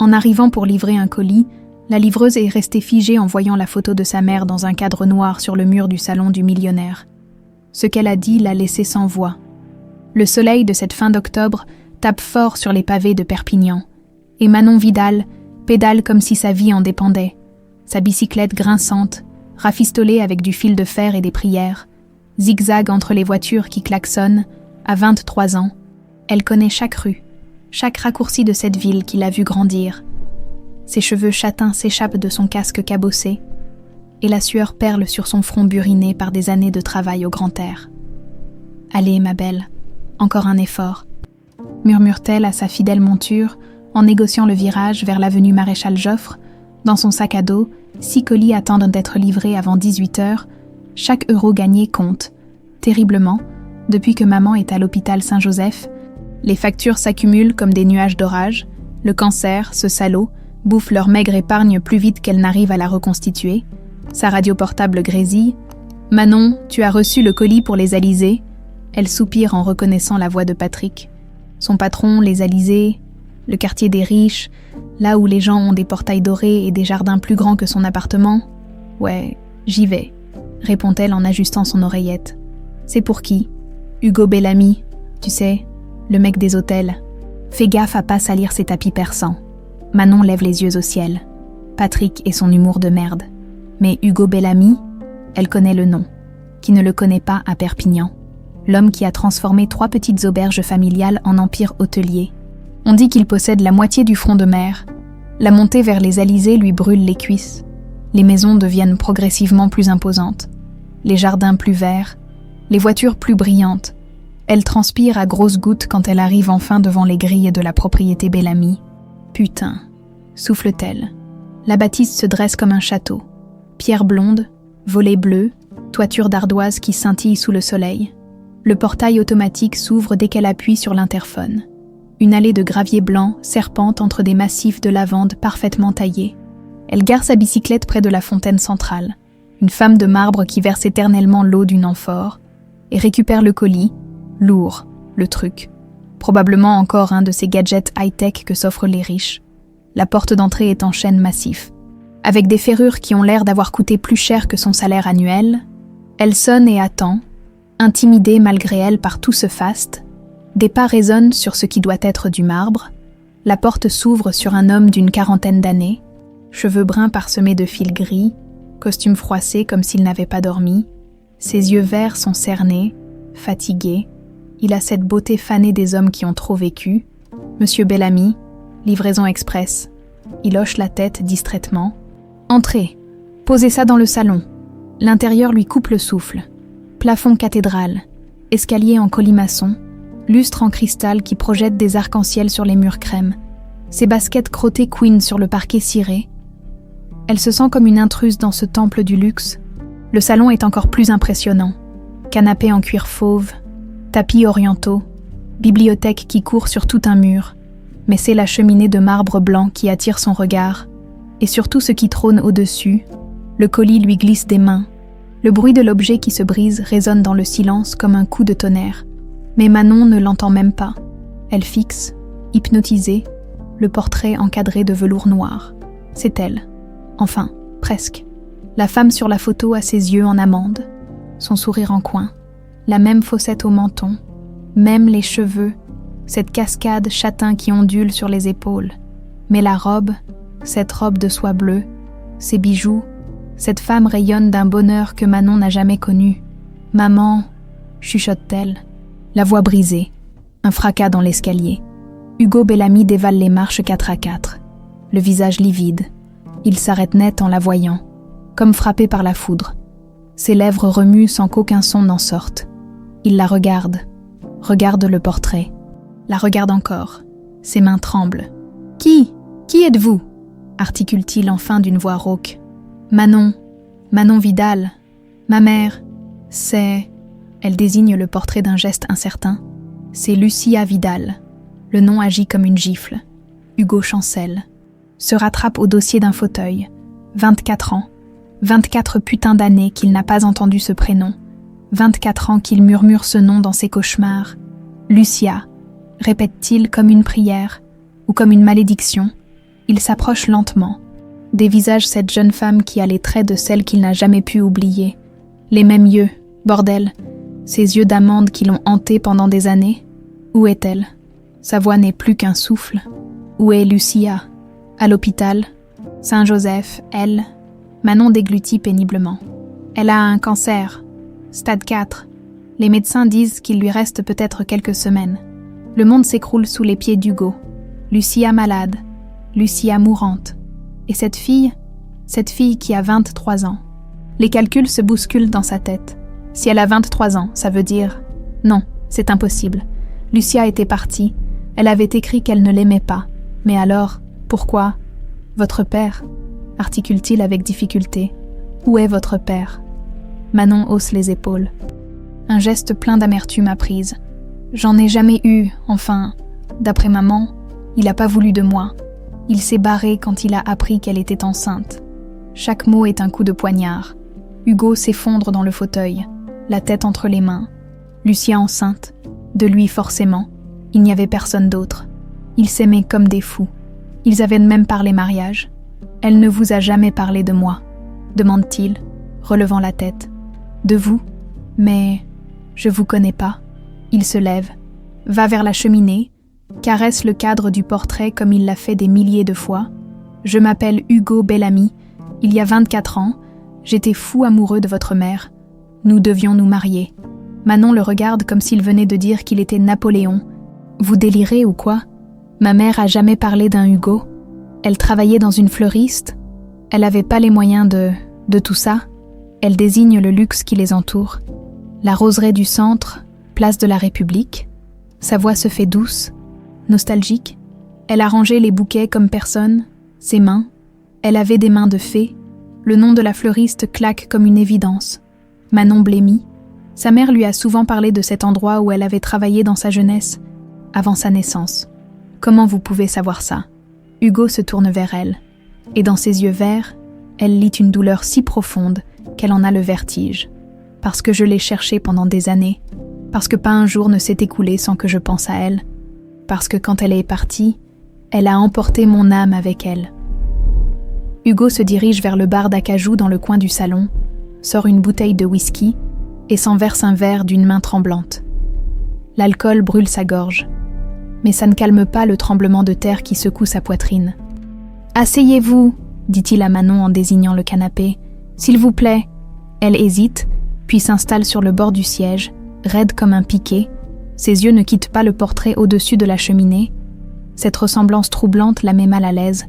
En arrivant pour livrer un colis, la livreuse est restée figée en voyant la photo de sa mère dans un cadre noir sur le mur du salon du millionnaire. Ce qu'elle a dit l'a laissée sans voix. Le soleil de cette fin d'octobre tape fort sur les pavés de Perpignan, et Manon Vidal pédale comme si sa vie en dépendait. Sa bicyclette grinçante, rafistolée avec du fil de fer et des prières, zigzag entre les voitures qui klaxonnent, à 23 ans, elle connaît chaque rue, chaque raccourci de cette ville qui l'a vue grandir. Ses cheveux châtains s'échappent de son casque cabossé, et la sueur perle sur son front buriné par des années de travail au grand air. « Allez, ma belle, encore un effort », murmure-t-elle à sa fidèle monture en négociant le virage vers l'avenue Maréchal Joffre. Dans son sac à dos, 6 colis attendent d'être livrés avant 18h. Chaque euro gagné compte. Terriblement, depuis que maman est à l'hôpital Saint-Joseph, les factures s'accumulent comme des nuages d'orage. Le cancer, ce salaud, bouffe leur maigre épargne plus vite qu'elle n'arrive à la reconstituer. Sa radio portable grésille. « Manon, tu as reçu le colis pour les Alizés ?» Elle soupire en reconnaissant la voix de Patrick. Son patron, les Alizés, le quartier des riches, là où les gens ont des portails dorés et des jardins plus grands que son appartement. « Ouais, j'y vais », répond-elle en ajustant son oreillette. « C'est pour qui ? Hugo Bellamy, tu sais, le mec des hôtels. Fais gaffe à pas salir ses tapis persans. » Manon lève les yeux au ciel. Patrick et son humour de merde. Mais Hugo Bellamy, elle connaît le nom. Qui ne le connaît pas à Perpignan? L'homme qui a transformé 3 petites auberges familiales en empire hôtelier. On dit qu'il possède la moitié du front de mer. La montée vers les Alizés lui brûle les cuisses. Les maisons deviennent progressivement plus imposantes. Les jardins plus verts. Les voitures plus brillantes. Elle transpire à grosses gouttes quand elle arrive enfin devant les grilles de la propriété Bellamy. Putain, souffle-t-elle. La bâtisse se dresse comme un château. Pierre blonde, volets bleus, toiture d'ardoise qui scintille sous le soleil. Le portail automatique s'ouvre dès qu'elle appuie sur l'interphone. Une allée de gravier blanc serpente entre des massifs de lavande parfaitement taillés. Elle gare sa bicyclette près de la fontaine centrale, une femme de marbre qui verse éternellement l'eau d'une amphore, et récupère le colis, lourd, le truc. Probablement encore un de ces gadgets high-tech que s'offrent les riches. La porte d'entrée est en chêne massif. Avec des ferrures qui ont l'air d'avoir coûté plus cher que son salaire annuel, elle sonne et attend, intimidée malgré elle par tout ce faste. Des pas résonnent sur ce qui doit être du marbre. La porte s'ouvre sur un homme d'une 40aine d'années, cheveux bruns parsemés de fils gris, costume froissé comme s'il n'avait pas dormi. Ses yeux verts sont cernés, fatigués. Il a cette beauté fanée des hommes qui ont trop vécu. Monsieur Bellamy, livraison express. Il hoche la tête distraitement. Entrez, posez ça dans le salon. L'intérieur lui coupe le souffle. Plafond cathédrale, escalier en colimaçon, lustre en cristal qui projette des arcs-en-ciel sur les murs crème. Ses baskets crottées couinent sur le parquet ciré. Elle se sent comme une intruse dans ce temple du luxe. Le salon est encore plus impressionnant. Canapé en cuir fauve, tapis orientaux, bibliothèque qui court sur tout un mur. Mais c'est la cheminée de marbre blanc qui attire son regard. Et surtout ce qui trône au-dessus, le colis lui glisse des mains. Le bruit de l'objet qui se brise résonne dans le silence comme un coup de tonnerre. Mais Manon ne l'entend même pas. Elle fixe, hypnotisée, le portrait encadré de velours noir. C'est elle. Enfin, presque. La femme sur la photo a ses yeux en amande, son sourire en coin, la même fossette au menton, même les cheveux, cette cascade châtain qui ondule sur les épaules. Mais la robe, cette robe de soie bleue, ces bijoux, cette femme rayonne d'un bonheur que Manon n'a jamais connu. « Maman !» chuchote-t-elle. La voix brisée, un fracas dans l'escalier. Hugo Bellamy dévale les marches 4 à 4, le visage livide. Il s'arrête net en la voyant, comme frappé par la foudre. Ses lèvres remuent sans qu'aucun son n'en sorte. Il la regarde le portrait, la regarde encore. Ses mains tremblent. « Qui êtes-vous » articule-t-il enfin d'une voix rauque. « Manon Vidal, ma mère, c'est... » Elle désigne le portrait d'un geste incertain. C'est Lucia Vidal. Le nom agit comme une gifle. Hugo chancelle. Se rattrape au dossier d'un fauteuil. 24 ans. 24 putains d'années qu'il n'a pas entendu ce prénom. 24 ans qu'il murmure ce nom dans ses cauchemars. Lucia, répète-t-il comme une prière ou comme une malédiction. Il s'approche lentement, dévisage cette jeune femme qui a les traits de celle qu'il n'a jamais pu oublier. Les mêmes yeux, bordel, ces yeux d'amande qui l'ont hanté pendant des années. Où est-elle? Sa voix n'est plus qu'un souffle. Où est Lucia? À l'hôpital? Saint-Joseph, elle? Manon déglutit péniblement. Elle a un cancer. Stade 4. Les médecins disent qu'il lui reste peut-être quelques semaines. Le monde s'écroule sous les pieds d'Hugo. Lucia malade. Lucia mourante. Et cette fille qui a 23 ans. Les calculs se bousculent dans sa tête. Si elle a 23 ans, ça veut dire... Non, c'est impossible. Lucia était partie. Elle avait écrit qu'elle ne l'aimait pas. Mais alors, pourquoi? Votre père, articule-t-il avec difficulté. Où est votre père? Manon hausse les épaules. Un geste plein d'amertume a prise. J'en ai jamais eu, enfin, d'après maman, il n'a pas voulu de moi. Il s'est barré quand il a appris qu'elle était enceinte. Chaque mot est un coup de poignard. Hugo s'effondre dans le fauteuil, la tête entre les mains. Lucia enceinte, de lui forcément, il n'y avait personne d'autre. Ils s'aimaient comme des fous. Ils avaient même parlé mariage. Elle ne vous a jamais parlé de moi, demande-t-il, relevant la tête. De vous? Mais je vous connais pas. Il se lève, va vers la cheminée, caresse le cadre du portrait comme il l'a fait des milliers de fois. Je m'appelle Hugo Bellamy. Il y a 24 ans, j'étais fou amoureux de votre mère. Nous devions nous marier. Manon le regarde comme s'il venait de dire qu'il était Napoléon. Vous délirez ou quoi? Ma mère a jamais parlé d'un Hugo. Elle travaillait dans une fleuriste. Elle avait pas les moyens de tout ça. Elle désigne le luxe qui les entoure. La roseraie du centre, place de la République. Sa voix se fait douce, nostalgique. Elle a rangé les bouquets comme personne, ses mains. Elle avait des mains de fée. Le nom de la fleuriste claque comme une évidence. Manon blêmit. Sa mère lui a souvent parlé de cet endroit où elle avait travaillé dans sa jeunesse, avant sa naissance. Comment vous pouvez savoir ça? Hugo se tourne vers elle, et dans ses yeux verts, elle lit une douleur si profonde qu'elle en a le vertige. Parce que je l'ai cherchée pendant des années, parce que pas un jour ne s'est écoulé sans que je pense à elle, parce que quand elle est partie, elle a emporté mon âme avec elle. Hugo se dirige vers le bar d'acajou dans le coin du salon, sort une bouteille de whisky et s'en verse un verre d'une main tremblante. L'alcool brûle sa gorge, mais ça ne calme pas le tremblement de terre qui secoue sa poitrine. « Asseyez-vous » dit-il à Manon en désignant le canapé. « S'il vous plaît. » Elle hésite, puis s'installe sur le bord du siège, raide comme un piquet. Ses yeux ne quittent pas le portrait au-dessus de la cheminée. Cette ressemblance troublante la met mal à l'aise.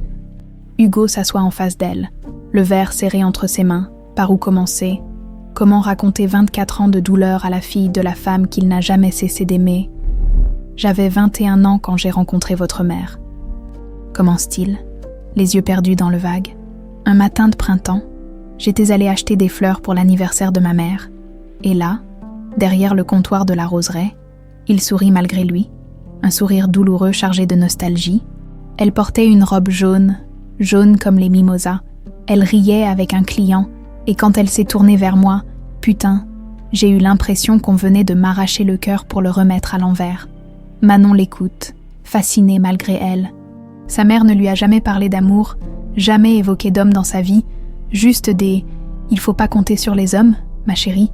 Hugo s'assoit en face d'elle, le verre serré entre ses mains. Par où commencer? Comment raconter 24 ans de douleur à la fille de la femme qu'il n'a jamais cessé d'aimer? J'avais 21 ans quand j'ai rencontré votre mère. Commence-t-il, les yeux perdus dans le vague. Un matin de printemps, j'étais allée acheter des fleurs pour l'anniversaire de ma mère. Et là, derrière le comptoir de la roseraie, il sourit malgré lui, un sourire douloureux chargé de nostalgie. Elle portait une robe jaune, jaune comme les mimosas. Elle riait avec un client, et quand elle s'est tournée vers moi, putain, j'ai eu l'impression qu'on venait de m'arracher le cœur pour le remettre à l'envers. Manon l'écoute, fascinée malgré elle. Sa mère ne lui a jamais parlé d'amour, jamais évoqué d'homme dans sa vie, juste des « il faut pas compter sur les hommes, ma chérie »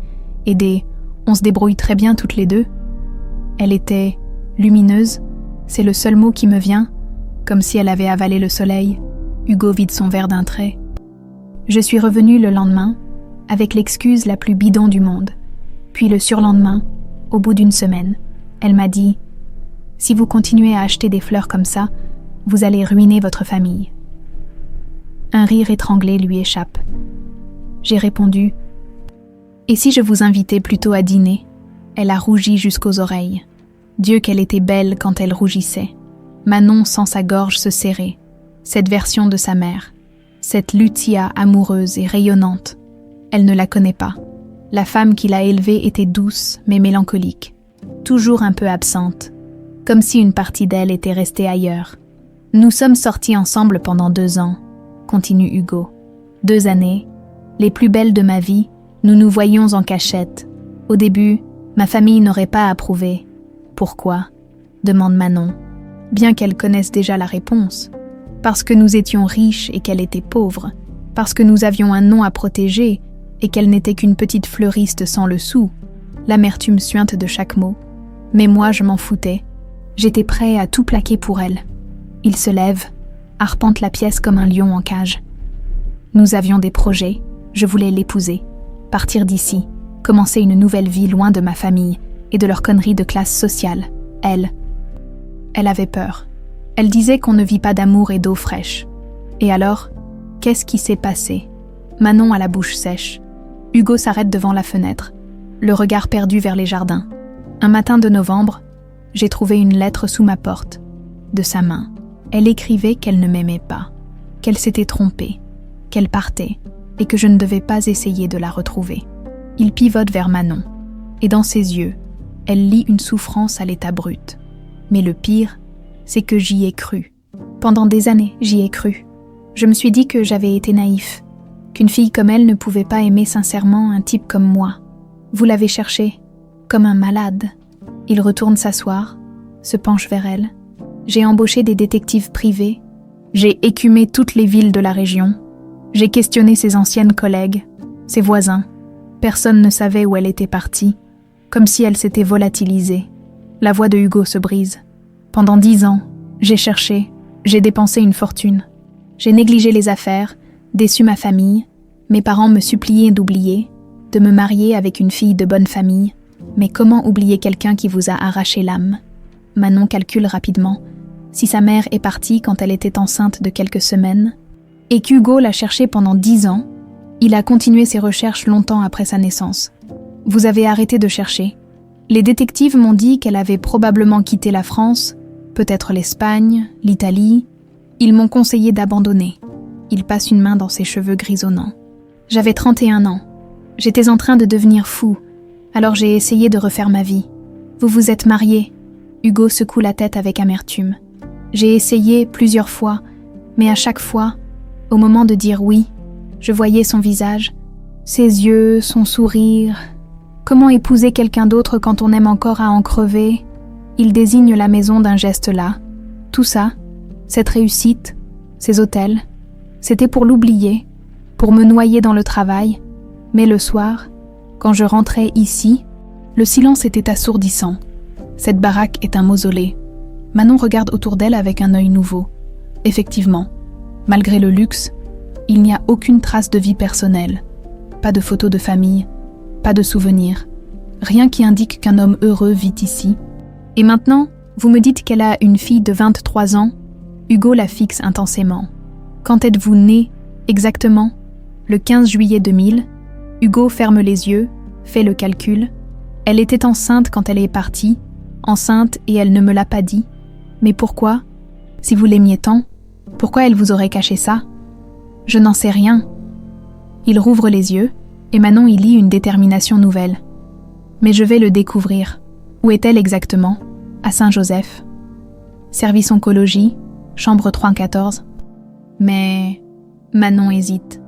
et des « on se débrouille très bien toutes les deux ». Elle était lumineuse, c'est le seul mot qui me vient, comme si elle avait avalé le soleil. Hugo vide son verre d'un trait. Je suis revenue le lendemain, avec l'excuse la plus bidon du monde. Puis le surlendemain, au bout d'une semaine, elle m'a dit « Si vous continuez à acheter des fleurs comme ça, vous allez ruiner votre famille. » Un rire étranglé lui échappe. J'ai répondu « Et si je vous invitais plutôt à dîner ?» Elle a rougi jusqu'aux oreilles. Dieu qu'elle était belle quand elle rougissait. Manon sent sa gorge se serrer. Cette version de sa mère. Cette Lucia amoureuse et rayonnante. Elle ne la connaît pas. La femme qui l'a élevée était douce mais mélancolique. Toujours un peu absente. Comme si une partie d'elle était restée ailleurs. Nous sommes sortis ensemble pendant 2 ans, continue Hugo. 2 années, les plus belles de ma vie, nous nous voyions en cachette. Au début, ma famille n'aurait pas approuvé. Pourquoi ? Demande Manon, bien qu'elle connaisse déjà la réponse. Parce que nous étions riches et qu'elle était pauvre, parce que nous avions un nom à protéger et qu'elle n'était qu'une petite fleuriste sans le sou, l'amertume suinte de chaque mot. Mais moi, je m'en foutais. J'étais prêt à tout plaquer pour elle. Il se lève, arpente la pièce comme un lion en cage. Nous avions des projets, je voulais l'épouser, partir d'ici, commencer une nouvelle vie loin de ma famille et de leurs conneries de classe sociale. Elle avait peur. Elle disait qu'on ne vit pas d'amour et d'eau fraîche. Et alors, qu'est-ce qui s'est passé? Manon a la bouche sèche. Hugo s'arrête devant la fenêtre, le regard perdu vers les jardins. Un matin de novembre, j'ai trouvé une lettre sous ma porte, de sa main. Elle écrivait qu'elle ne m'aimait pas, qu'elle s'était trompée, qu'elle partait et que je ne devais pas essayer de la retrouver. Il pivote vers Manon, et dans ses yeux, elle lit une souffrance à l'état brut. Mais le pire, c'est que j'y ai cru. Pendant des années, j'y ai cru. Je me suis dit que j'avais été naïf, qu'une fille comme elle ne pouvait pas aimer sincèrement un type comme moi. Vous l'avez cherché, comme un malade. Il retourne s'asseoir, se penche vers elle. J'ai embauché des détectives privés. J'ai écumé toutes les villes de la région. J'ai questionné ses anciennes collègues, ses voisins. Personne ne savait où elle était partie, comme si elle s'était volatilisée. La voix de Hugo se brise. Pendant 10 ans, j'ai cherché, j'ai dépensé une fortune. J'ai négligé les affaires, déçu ma famille. Mes parents me suppliaient d'oublier, de me marier avec une fille de bonne famille. Mais comment oublier quelqu'un qui vous a arraché l'âme? Manon calcule rapidement. Si sa mère est partie quand elle était enceinte de quelques semaines, et qu'Hugo l'a cherchée pendant 10 ans, il a continué ses recherches longtemps après sa naissance. Vous avez arrêté de chercher. Les détectives m'ont dit qu'elle avait probablement quitté la France, peut-être l'Espagne, l'Italie. Ils m'ont conseillé d'abandonner. Il passe une main dans ses cheveux grisonnants. J'avais 31 ans. J'étais en train de devenir fou. Alors j'ai essayé de refaire ma vie. Vous vous êtes mariés. Hugo secoue la tête avec amertume. J'ai essayé plusieurs fois, mais à chaque fois, au moment de dire oui, je voyais son visage, ses yeux, son sourire. Comment épouser quelqu'un d'autre quand on aime encore à en crever? Il désigne la maison d'un geste là. Tout ça, cette réussite, ces hôtels, c'était pour l'oublier, pour me noyer dans le travail. Mais le soir, quand je rentrais ici, le silence était assourdissant. Cette baraque est un mausolée. Manon regarde autour d'elle avec un œil nouveau. Effectivement, malgré le luxe, il n'y a aucune trace de vie personnelle. Pas de photos de famille, pas de souvenirs. Rien qui indique qu'un homme heureux vit ici. Et maintenant, vous me dites qu'elle a une fille de 23 ans. Hugo la fixe intensément. Quand êtes-vous né, exactement? Le 15 juillet 2000. Hugo ferme les yeux, fait le calcul. Elle était enceinte quand elle est partie, enceinte et elle ne me l'a pas dit. Mais pourquoi? Si vous l'aimiez tant, pourquoi elle vous aurait caché ça? Je n'en sais rien. Il rouvre les yeux, et Manon y lit une détermination nouvelle. Mais je vais le découvrir. Où est-elle exactement? À Saint-Joseph. Service oncologie, chambre 314. Mais Manon hésite.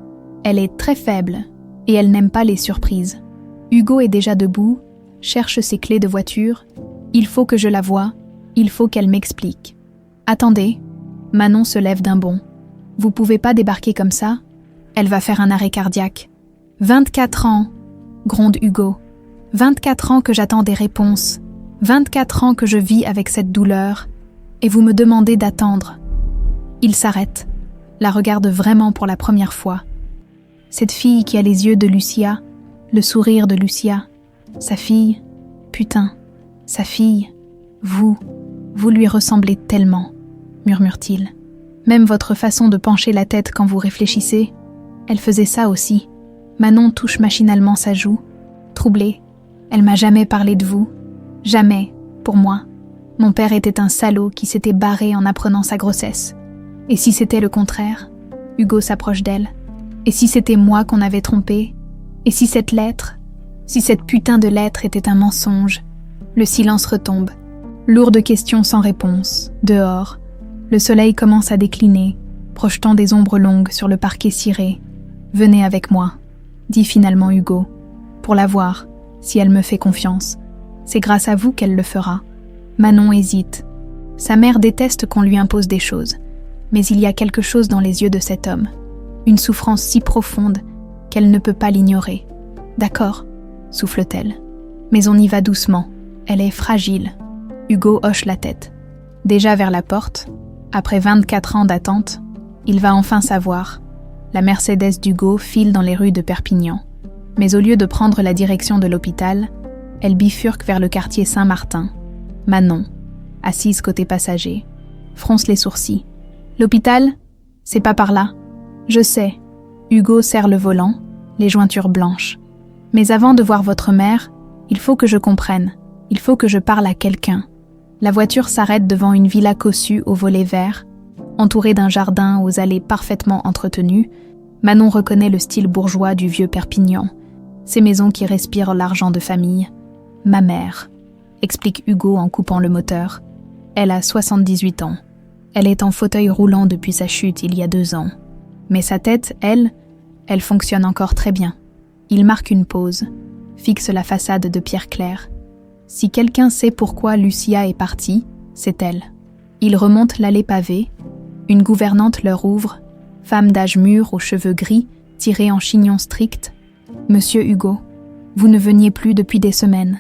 Elle est très faible, et elle n'aime pas les surprises. Hugo est déjà debout, cherche ses clés de voiture. Il faut que je la voie, il faut qu'elle m'explique. Attendez, Manon se lève d'un bond. Vous pouvez pas débarquer comme ça? Elle va faire un arrêt cardiaque. 24 ans, gronde Hugo. 24 ans que j'attends des réponses. 24 ans que je vis avec cette douleur. Et vous me demandez d'attendre. Il s'arrête, la regarde vraiment pour la première fois. Cette fille qui a les yeux de Lucia, le sourire de Lucia. Sa fille, putain, sa fille, vous lui ressemblez tellement, murmure-t-il. Même votre façon de pencher la tête quand vous réfléchissez, elle faisait ça aussi. Manon touche machinalement sa joue. Troublée, elle m'a jamais parlé de vous. Jamais, pour moi. Mon père était un salaud qui s'était barré en apprenant sa grossesse. Et si c'était le contraire? Hugo s'approche d'elle. Et si c'était moi qu'on avait trompé? Et si cette lettre? Si cette putain de lettre était un mensonge? Le silence retombe. Lourde question sans réponse. Dehors, le soleil commence à décliner, projetant des ombres longues sur le parquet ciré. « Venez avec moi », dit finalement Hugo, « pour la voir, si elle me fait confiance. C'est grâce à vous qu'elle le fera. » Manon hésite. Sa mère déteste qu'on lui impose des choses. Mais il y a quelque chose dans les yeux de cet homme, une souffrance si profonde qu'elle ne peut pas l'ignorer. D'accord, souffle-t-elle. Mais on y va doucement, elle est fragile. Hugo hoche la tête. Déjà vers la porte, après 24 ans d'attente, il va enfin savoir. La Mercedes d'Hugo file dans les rues de Perpignan. Mais au lieu de prendre la direction de l'hôpital, elle bifurque vers le quartier Saint-Martin. Manon, assise côté passager, fronce les sourcils. L'hôpital? C'est pas par là. Je sais. Hugo serre le volant, les jointures blanches. Mais avant de voir votre mère, il faut que je comprenne. Il faut que je parle à quelqu'un. La voiture s'arrête devant une villa cossue aux volets verts, entourée d'un jardin aux allées parfaitement entretenues. Manon reconnaît le style bourgeois du vieux Perpignan. Ces maisons qui respirent l'argent de famille. Ma mère, explique Hugo en coupant le moteur. Elle a 78 ans. Elle est en fauteuil roulant depuis sa chute il y a 2 ans. Mais sa tête, elle fonctionne encore très bien. Il marque une pause, fixe la façade de pierre claire. Si quelqu'un sait pourquoi Lucia est partie, c'est elle. Il remonte l'allée pavée. Une gouvernante leur ouvre, femme d'âge mûr aux cheveux gris, tirés en chignon strict. « Monsieur Hugo, vous ne veniez plus depuis des semaines. »«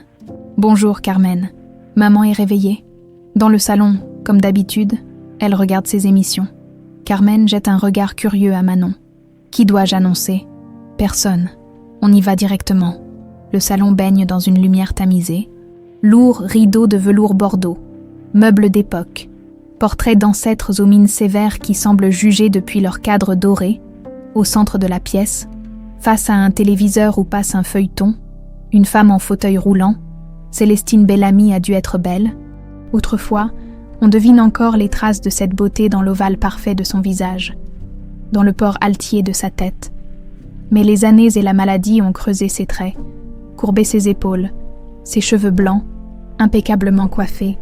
Bonjour Carmen, maman est réveillée. » Dans le salon, comme d'habitude, elle regarde ses émissions. Carmen jette un regard curieux à Manon. « Qui dois-je annoncer ? » « Personne. On y va directement. » Le salon baigne dans une lumière tamisée. Lourds rideaux de velours bordeaux. Meubles d'époque. Portraits d'ancêtres aux mines sévères qui semblent juger depuis leur cadre doré. Au centre de la pièce, face à un téléviseur où passe un feuilleton, une femme en fauteuil roulant. Célestine Bellamy a dû être belle. Autrefois, on devine encore les traces de cette beauté dans l'ovale parfait de son visage, dans le port altier de sa tête. Mais les années et la maladie ont creusé ses traits, courbé ses épaules, ses cheveux blancs, impeccablement coiffés,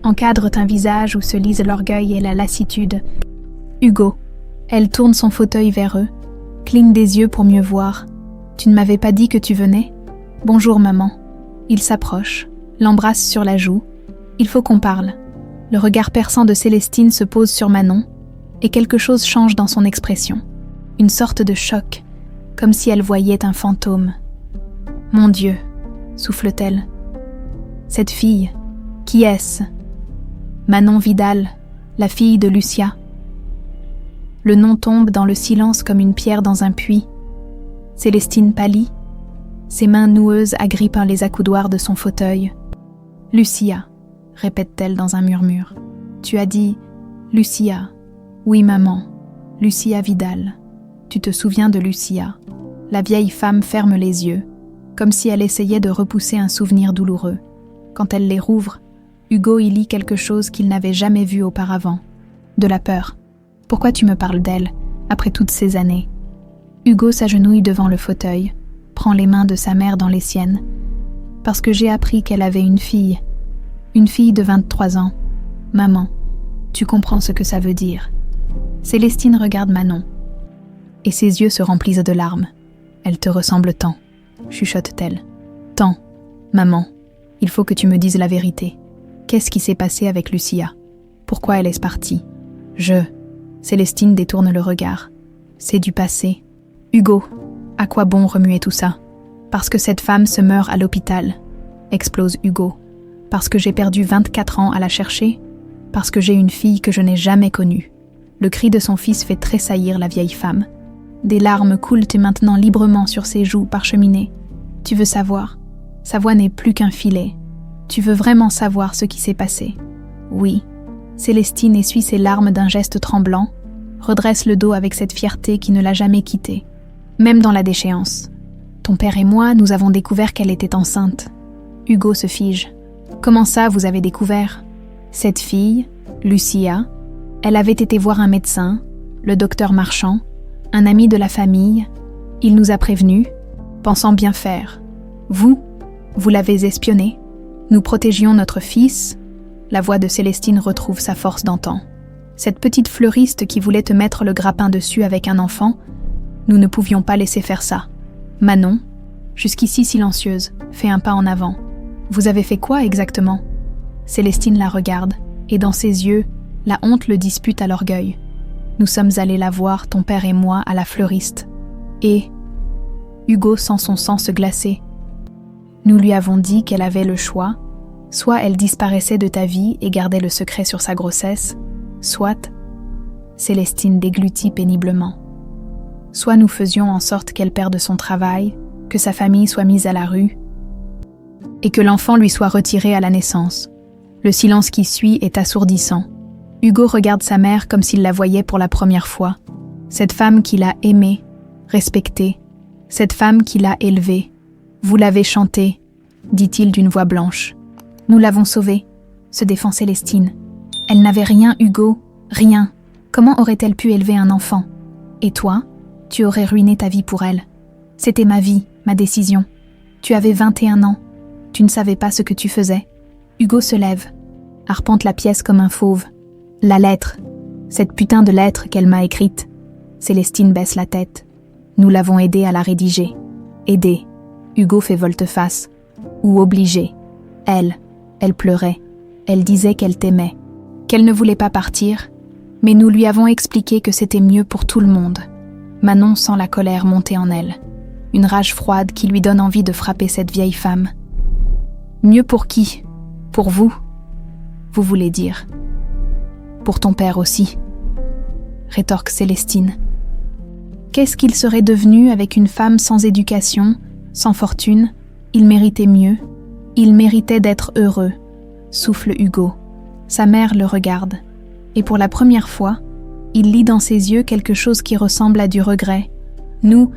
encadrent un visage où se lisent l'orgueil et la lassitude. Hugo, elle tourne son fauteuil vers eux, cligne des yeux pour mieux voir. Tu ne m'avais pas dit que tu venais ? Bonjour maman. Il s'approche, l'embrasse sur la joue. Il faut qu'on parle. Le regard perçant de Célestine se pose sur Manon, et quelque chose change dans son expression. Une sorte de choc, comme si elle voyait un fantôme. Mon Dieu, souffle-t-elle. Cette fille, qui est-ce ? Manon Vidal, la fille de Lucia. Le nom tombe dans le silence comme une pierre dans un puits. Célestine pâlit. Ses mains noueuses agrippent les accoudoirs de son fauteuil. Lucia, répète-t-elle dans un murmure. Tu as dit Lucia. Oui, maman. Lucia Vidal. Tu te souviens de Lucia. La vieille femme ferme les yeux, comme si elle essayait de repousser un souvenir douloureux. Quand elle les rouvre, Hugo y lit quelque chose qu'il n'avait jamais vu auparavant. De la peur. Pourquoi tu me parles d'elle, après toutes ces années ? Hugo s'agenouille devant le fauteuil, prend les mains de sa mère dans les siennes. Parce que j'ai appris qu'elle avait une fille de 23 ans. Maman, tu comprends ce que ça veut dire. Célestine regarde Manon, et ses yeux se remplissent de larmes. Elle te ressemble tant, chuchote-t-elle. Tant, maman, il faut que tu me dises la vérité. Qu'est-ce qui s'est passé avec Lucia ? Pourquoi elle est partie ? Célestine détourne le regard. C'est du passé. Hugo, à quoi bon remuer tout ça ? Parce que cette femme se meurt à l'hôpital, explose Hugo. Parce que j'ai perdu 24 ans à la chercher ? Parce que j'ai une fille que je n'ai jamais connue. Le cri de son fils fait tressaillir la vieille femme. Des larmes coulent maintenant librement sur ses joues parcheminées. Tu veux savoir ? Sa voix n'est plus qu'un filet. Tu veux vraiment savoir ce qui s'est passé ? Oui. Célestine essuie ses larmes d'un geste tremblant, redresse le dos avec cette fierté qui ne l'a jamais quittée. Même dans la déchéance. Ton père et moi, nous avons découvert qu'elle était enceinte. Hugo se fige. Comment ça, vous avez découvert ? Cette fille, Lucia, elle avait été voir un médecin, le docteur Marchand, un ami de la famille. Il nous a prévenus, pensant bien faire. Vous l'avez espionné. Nous protégions notre fils. La voix de Célestine retrouve sa force d'antan. Cette petite fleuriste qui voulait te mettre le grappin dessus avec un enfant, nous ne pouvions pas laisser faire ça. Manon, jusqu'ici silencieuse, fait un pas en avant. Vous avez fait quoi exactement ? Célestine la regarde, et dans ses yeux, la honte le dispute à l'orgueil. Nous sommes allés la voir, ton père et moi, à la fleuriste. Et Hugo sent son sang se glacer. Nous lui avons dit qu'elle avait le choix. Soit elle disparaissait de ta vie et gardait le secret sur sa grossesse, soit Célestine déglutit péniblement. Soit nous faisions en sorte qu'elle perde son travail, que sa famille soit mise à la rue, et que l'enfant lui soit retiré à la naissance. Le silence qui suit est assourdissant. Hugo regarde sa mère comme s'il la voyait pour la première fois. Cette femme qu'il a aimée, respectée, cette femme qu'il a élevée. Vous l'avez chantée, dit-il d'une voix blanche. Nous l'avons sauvée, se défend Célestine. Elle n'avait rien, Hugo, rien. Comment aurait-elle pu élever un enfant? Et toi, tu aurais ruiné ta vie pour elle. C'était ma vie, ma décision. Tu avais 21 ans. Tu ne savais pas ce que tu faisais. Hugo se lève, arpente la pièce comme un fauve. La lettre, cette putain de lettre qu'elle m'a écrite. Célestine baisse la tête. Nous l'avons aidée à la rédiger. Aidée. Hugo fait volte-face. Ou obligée. Elle pleurait. Elle disait qu'elle t'aimait, qu'elle ne voulait pas partir, mais nous lui avons expliqué que c'était mieux pour tout le monde. Manon sent la colère monter en elle, une rage froide qui lui donne envie de frapper cette vieille femme. Mieux pour qui? Pour vous? Vous voulez dire. Pour ton père aussi, rétorque Célestine. Qu'est-ce qu'il serait devenu avec une femme sans éducation, sans fortune? Il méritait mieux. Il méritait d'être heureux, souffle Hugo. Sa mère le regarde, et pour la première fois, il lit dans ses yeux quelque chose qui ressemble à du regret. Nous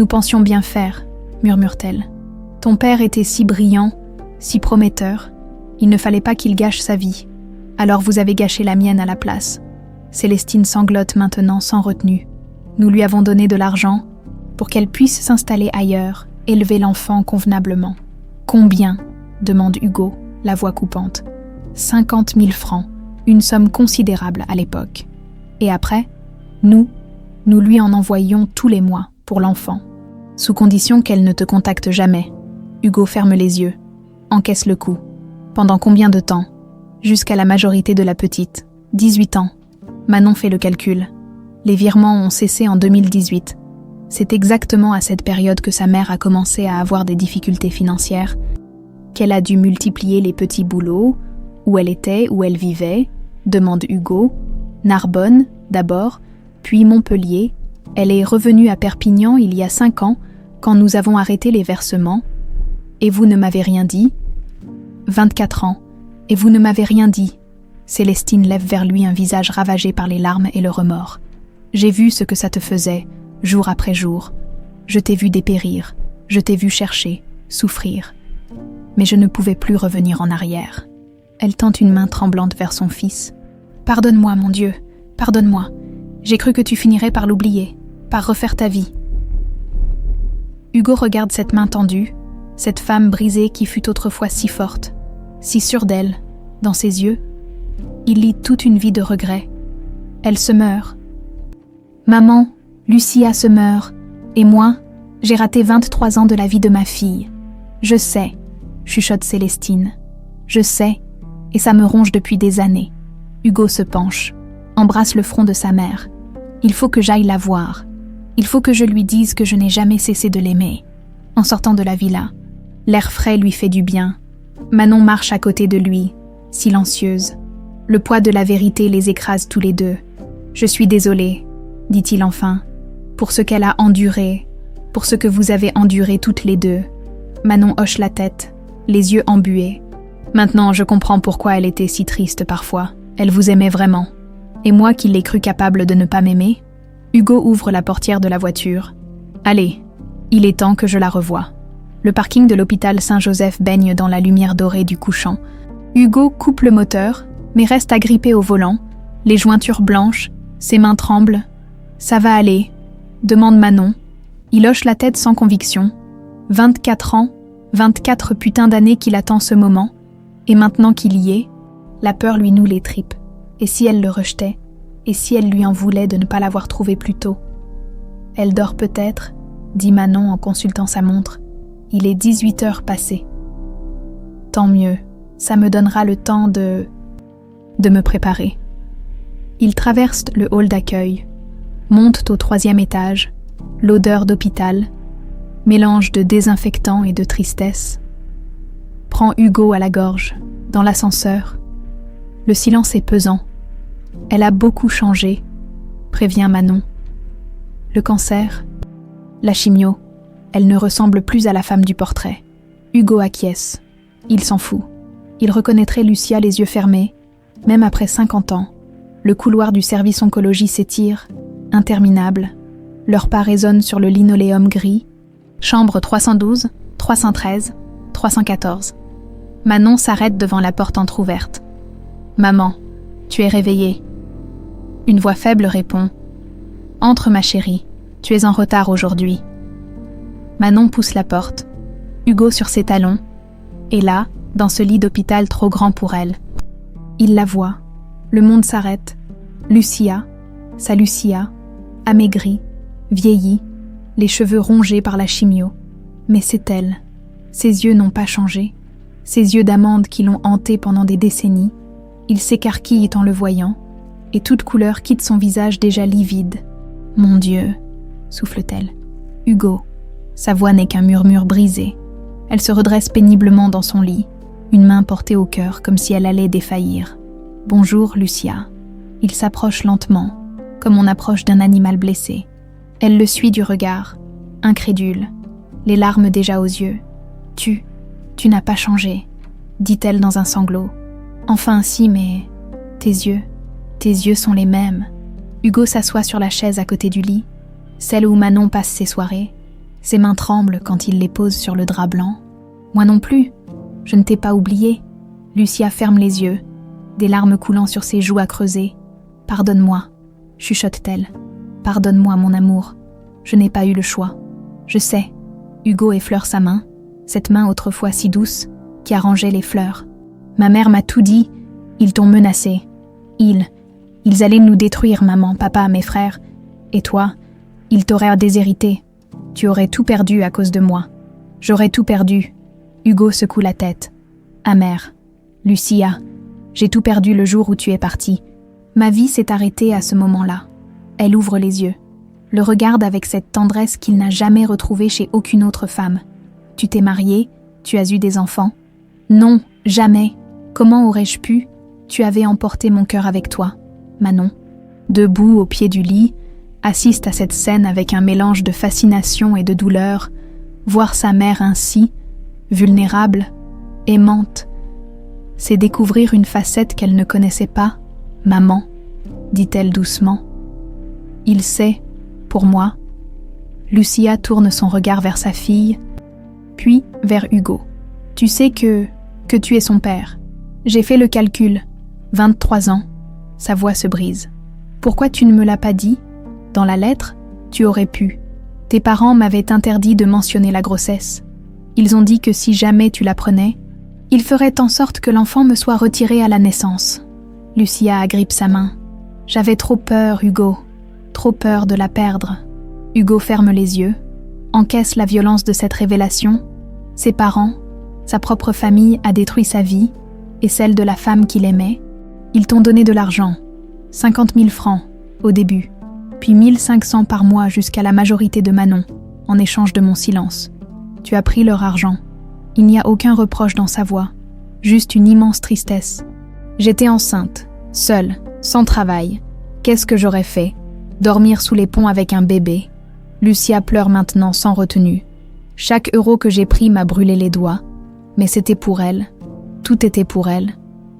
pensions bien faire, murmure-t-elle. Ton père était si brillant, si prometteur, il ne fallait pas qu'il gâche sa vie. Alors vous avez gâché la mienne à la place. Célestine sanglote maintenant sans retenue. Nous lui avons donné de l'argent pour qu'elle puisse s'installer ailleurs, élever l'enfant convenablement. Combien? Demande Hugo, la voix coupante. 50 000 francs, une somme considérable à l'époque. Et après, nous lui en envoyions tous les mois pour l'enfant, sous condition qu'elle ne te contacte jamais. Hugo ferme les yeux, encaisse le coup. Pendant combien de temps? Jusqu'à la majorité de la petite, 18 ans. Manon fait le calcul. Les virements ont cessé en 2018. C'est exactement à cette période que sa mère a commencé à avoir des difficultés financières, qu'elle a dû multiplier les petits boulots, où elle était, où elle vivait, demande Hugo. Narbonne, d'abord, puis Montpellier. Elle est revenue à Perpignan il y a 5 ans, quand nous avons arrêté les versements. Et vous ne m'avez rien dit? 24 ans. Et vous ne m'avez rien dit. Célestine lève vers lui un visage ravagé par les larmes et le remords. J'ai vu ce que ça te faisait, jour après jour. Je t'ai vu dépérir, je t'ai vu chercher, souffrir. Mais je ne pouvais plus revenir en arrière. Elle tend une main tremblante vers son fils. « Pardonne-moi, mon Dieu, pardonne-moi. J'ai cru que tu finirais par l'oublier, par refaire ta vie. » Hugo regarde cette main tendue, cette femme brisée qui fut autrefois si forte, si sûre d'elle, dans ses yeux. Il lit toute une vie de regrets. Elle se meurt. Maman, Lucia se meurt, et moi, j'ai raté 23 ans de la vie de ma fille. Je sais, chuchote Célestine. Je sais, et ça me ronge depuis des années. Hugo se penche, embrasse le front de sa mère. Il faut que j'aille la voir. Il faut que je lui dise que je n'ai jamais cessé de l'aimer. En sortant de la villa, l'air frais lui fait du bien. Manon marche à côté de lui, silencieuse. Le poids de la vérité les écrase tous les deux. Je suis désolée, dit-il enfin, pour ce qu'elle a enduré, pour ce que vous avez enduré toutes les deux. Manon hoche la tête, les yeux embués. Maintenant, je comprends pourquoi elle était si triste parfois. Elle vous aimait vraiment. Et moi qui l'ai cru capable de ne pas m'aimer? Hugo ouvre la portière de la voiture. Allez, il est temps que je la revoie. Le parking de l'hôpital Saint-Joseph baigne dans la lumière dorée du couchant. Hugo coupe le moteur, mais reste agrippé au volant, les jointures blanches, ses mains tremblent. Ça va aller, demande Manon. Il hoche la tête sans conviction. 24 ans, 24 putains d'années qu'il attend ce moment, et maintenant qu'il y est, la peur lui noue les tripes. Et si elle le rejetait? Et si elle lui en voulait de ne pas l'avoir trouvé plus tôt? Elle dort peut-être, dit Manon en consultant sa montre. Il est 18 heures passées. Tant mieux, ça me donnera le temps de me préparer. Ils traversent le hall d'accueil, montent au 3e étage, l'odeur d'hôpital, mélange de désinfectant et de tristesse. Prend Hugo à la gorge, dans l'ascenseur. Le silence est pesant. Elle a beaucoup changé, prévient Manon. Le cancer, la chimio, elle ne ressemble plus à la femme du portrait. Hugo acquiesce. Il s'en fout. Il reconnaîtrait Lucia les yeux fermés, même après 50 ans. Le couloir du service oncologie s'étire, interminable. Leur pas résonne sur le linoléum gris. Chambre 312, 313, 314. Manon s'arrête devant la porte entr'ouverte. « Maman, tu es réveillée. » Une voix faible répond. « Entre, ma chérie, tu es en retard aujourd'hui. » Manon pousse la porte. Hugo sur ses talons. Et là, dans ce lit d'hôpital trop grand pour elle. Il la voit. Le monde s'arrête. Lucia, sa Lucia, amaigrie, vieillie, les cheveux rongés par la chimio. Mais c'est elle. Ses yeux n'ont pas changé. Ses yeux d'amande qui l'ont hantée pendant des décennies. Il s'écarquille en le voyant, et toute couleur quitte son visage déjà livide. « Mon Dieu !» souffle-t-elle. « Hugo !» Sa voix n'est qu'un murmure brisé. Elle se redresse péniblement dans son lit, une main portée au cœur comme si elle allait défaillir. « Bonjour, Lucia. » Il s'approche lentement, comme on approche d'un animal blessé. Elle le suit du regard, incrédule, les larmes déjà aux yeux. « Tu n'as pas changé, » dit-elle dans un sanglot. « Enfin si, mais tes yeux sont les mêmes. » Hugo s'assoit sur la chaise à côté du lit, celle où Manon passe ses soirées. Ses mains tremblent quand il les pose sur le drap blanc. « Moi non plus, je ne t'ai pas oublié. » Lucia ferme les yeux, des larmes coulant sur ses joues à creuser. « Pardonne-moi, » chuchote-t-elle. « Pardonne-moi, mon amour. Je n'ai pas eu le choix. Je sais. » Hugo effleure sa main, cette main autrefois si douce, qui arrangeait les fleurs. « Ma mère m'a tout dit. Ils t'ont menacé. Ils allaient nous détruire, maman, papa, mes frères. Et toi, ils t'auraient déshérité. Tu aurais tout perdu à cause de moi. J'aurais tout perdu. » Hugo secoue la tête. Amer. « Lucia, j'ai tout perdu le jour où tu es partie. Ma vie s'est arrêtée à ce moment-là. » Elle ouvre les yeux, le regarde avec cette tendresse qu'il n'a jamais retrouvée chez aucune autre femme. « Tu t'es mariée, tu as eu des enfants. » « Non, jamais. Comment aurais-je pu? Tu avais emporté mon cœur avec toi. » Manon, debout au pied du lit, assiste à cette scène avec un mélange de fascination et de douleur. Voir sa mère ainsi, vulnérable, aimante, c'est découvrir une facette qu'elle ne connaissait pas. « Maman, » dit-elle doucement. « Il sait, pour moi. » Lucia tourne son regard vers sa fille, puis vers Hugo. « Tu sais que tu es son père. J'ai fait le calcul. 23 ans. » Sa voix se brise. « Pourquoi tu ne me l'as pas dit? Dans la lettre, tu aurais pu. Tes parents m'avaient interdit de mentionner la grossesse. Ils ont dit que si jamais tu l'apprenais, ils feraient en sorte que l'enfant me soit retiré à la naissance. » Lucia agrippe sa main. « J'avais trop peur, Hugo. Trop peur de la perdre. » Hugo ferme les yeux, encaisse la violence de cette révélation. Ses parents, sa propre famille a détruit sa vie et celle de la femme qu'il aimait. Ils t'ont donné de l'argent, 50 000 francs au début, puis 1 500 par mois jusqu'à la majorité de Manon, en échange de mon silence. Tu as pris leur argent. Il n'y a aucun reproche dans sa voix, juste une immense tristesse. J'étais enceinte, seule, sans travail. Qu'est-ce que j'aurais fait? Dormir sous les ponts avec un bébé. Lucia pleure maintenant sans retenue. Chaque euro que j'ai pris m'a brûlé les doigts. Mais c'était pour elle. Tout était pour elle.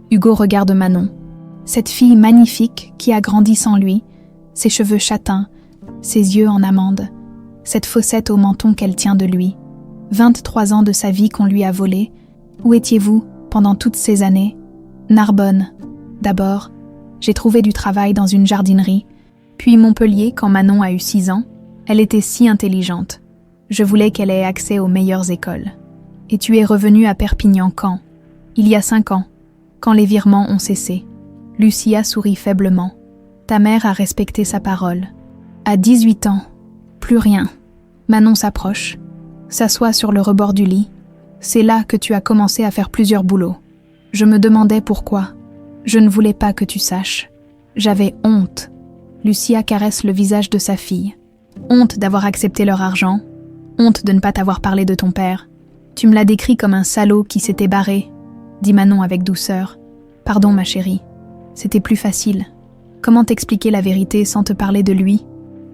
Hugo regarde Manon. Cette fille magnifique qui a grandi sans lui, ses cheveux châtains, ses yeux en amande, cette fossette au menton qu'elle tient de lui. 23 ans de sa vie qu'on lui a volé. Où étiez-vous pendant toutes ces années? Narbonne. D'abord, j'ai trouvé du travail dans une jardinerie, puis Montpellier quand Manon a eu 6 ans. Elle était si intelligente. Je voulais qu'elle ait accès aux meilleures écoles. Et tu es revenue à Perpignan quand? Il y a 5 ans, quand les virements ont cessé. Lucia sourit faiblement. Ta mère a respecté sa parole. À 18 ans, plus rien. Manon s'approche, s'assoit sur le rebord du lit. C'est là que tu as commencé à faire plusieurs boulots. Je me demandais pourquoi. Je ne voulais pas que tu saches. J'avais honte. Lucia caresse le visage de sa fille. Honte d'avoir accepté leur argent. Honte de ne pas t'avoir parlé de ton père. Tu me l'as décrit comme un salaud qui s'était barré, dit Manon avec douceur. Pardon, ma chérie. C'était plus facile. Comment t'expliquer la vérité sans te parler de lui,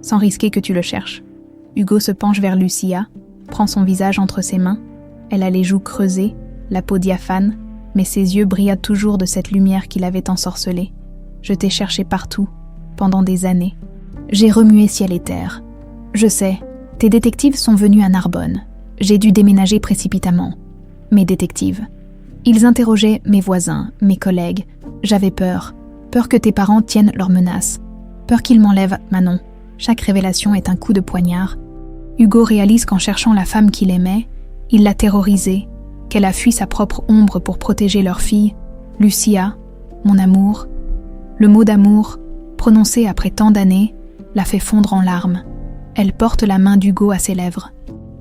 sans risquer que tu le cherches? Hugo se penche vers Lucia, prend son visage entre ses mains. Elle a les joues creusées, la peau diaphane, mais ses yeux brillaient toujours de cette lumière qui l'avait ensorcelée. Je t'ai cherché partout, pendant des années. J'ai remué ciel et terre. Je sais, tes détectives sont venus à Narbonne. J'ai dû déménager précipitamment. Mes détectives. Ils interrogeaient mes voisins, mes collègues. J'avais peur. Peur que tes parents tiennent leurs menaces. Peur qu'ils m'enlèvent Manon. Chaque révélation est un coup de poignard. Hugo réalise qu'en cherchant la femme qu'il aimait, il l'a terrorisée, qu'elle a fui sa propre ombre pour protéger leur fille. Lucia, mon amour. Le mot d'amour, prononcé après tant d'années, la fait fondre en larmes. Elle porte la main d'Hugo à ses lèvres,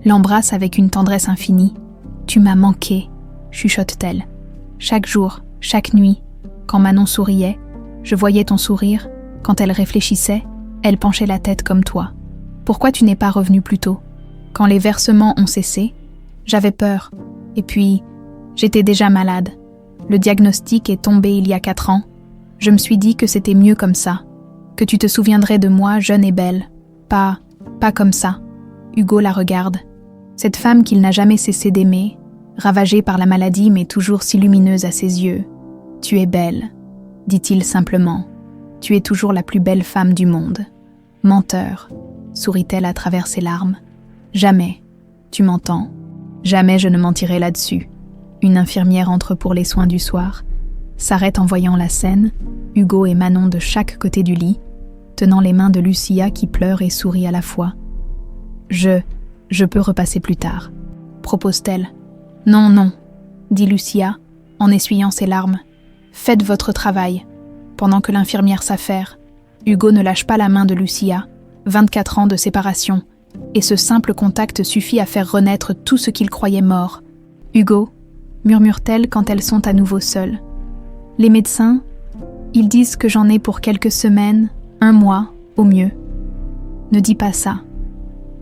l'embrasse avec une tendresse infinie. « Tu m'as manqué », chuchote-t-elle. Chaque jour, chaque nuit, quand Manon souriait, je voyais ton sourire. Quand elle réfléchissait, elle penchait la tête comme toi. Pourquoi tu n'es pas revenu plus tôt? Quand les versements ont cessé, j'avais peur. Et puis, j'étais déjà malade. Le diagnostic est tombé il y a 4 ans. Je me suis dit que c'était mieux comme ça, que tu te souviendrais de moi jeune et belle. Pas comme ça. Hugo la regarde. Cette femme qu'il n'a jamais cessé d'aimer, ravagée par la maladie mais toujours si lumineuse à ses yeux. Tu es belle, dit-il simplement. Tu es toujours la plus belle femme du monde. Menteur, sourit-elle à travers ses larmes. Jamais, tu m'entends, jamais je ne mentirai là-dessus. Une infirmière entre pour les soins du soir, s'arrête en voyant la scène, Hugo et Manon de chaque côté du lit, tenant les mains de Lucia qui pleure et sourit à la fois. Je peux repasser plus tard, propose-t-elle. Non, non, dit Lucia, en essuyant ses larmes. Faites votre travail, pendant que l'infirmière s'affaire. Hugo ne lâche pas la main de Lucia, 24 ans de séparation, et ce simple contact suffit à faire renaître tout ce qu'il croyait mort. Hugo, murmure-t-elle quand elles sont à nouveau seules. Les médecins, ils disent que j'en ai pour quelques semaines, 1 mois, au mieux. Ne dis pas ça.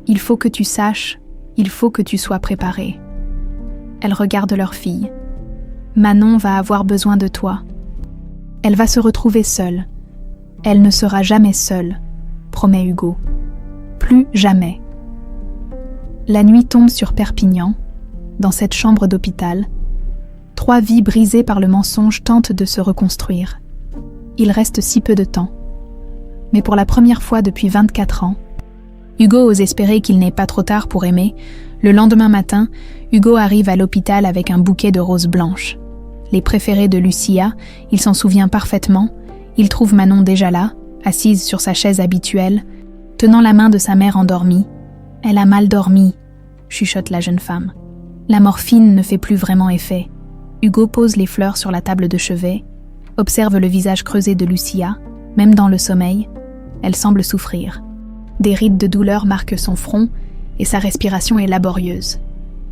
Il faut que tu saches, il faut que tu sois préparée. Elles regardent leur fille. Manon va avoir besoin de toi. Elle va se retrouver seule. Elle ne sera jamais seule, promet Hugo. Plus jamais. La nuit tombe sur Perpignan, dans cette chambre d'hôpital. 3 vies brisées par le mensonge tentent de se reconstruire. Il reste si peu de temps. Mais pour la première fois depuis 24 ans, Hugo ose espérer qu'il n'est pas trop tard pour aimer. Le lendemain matin, Hugo arrive à l'hôpital avec un bouquet de roses blanches. Les préférées de Lucia, il s'en souvient parfaitement. Il trouve Manon déjà là, assise sur sa chaise habituelle, tenant la main de sa mère endormie. « Elle a mal dormi », chuchote la jeune femme. La morphine ne fait plus vraiment effet. Hugo pose les fleurs sur la table de chevet, observe le visage creusé de Lucia, même dans le sommeil. Elle semble souffrir. Des rides de douleur marquent son front et sa respiration est laborieuse.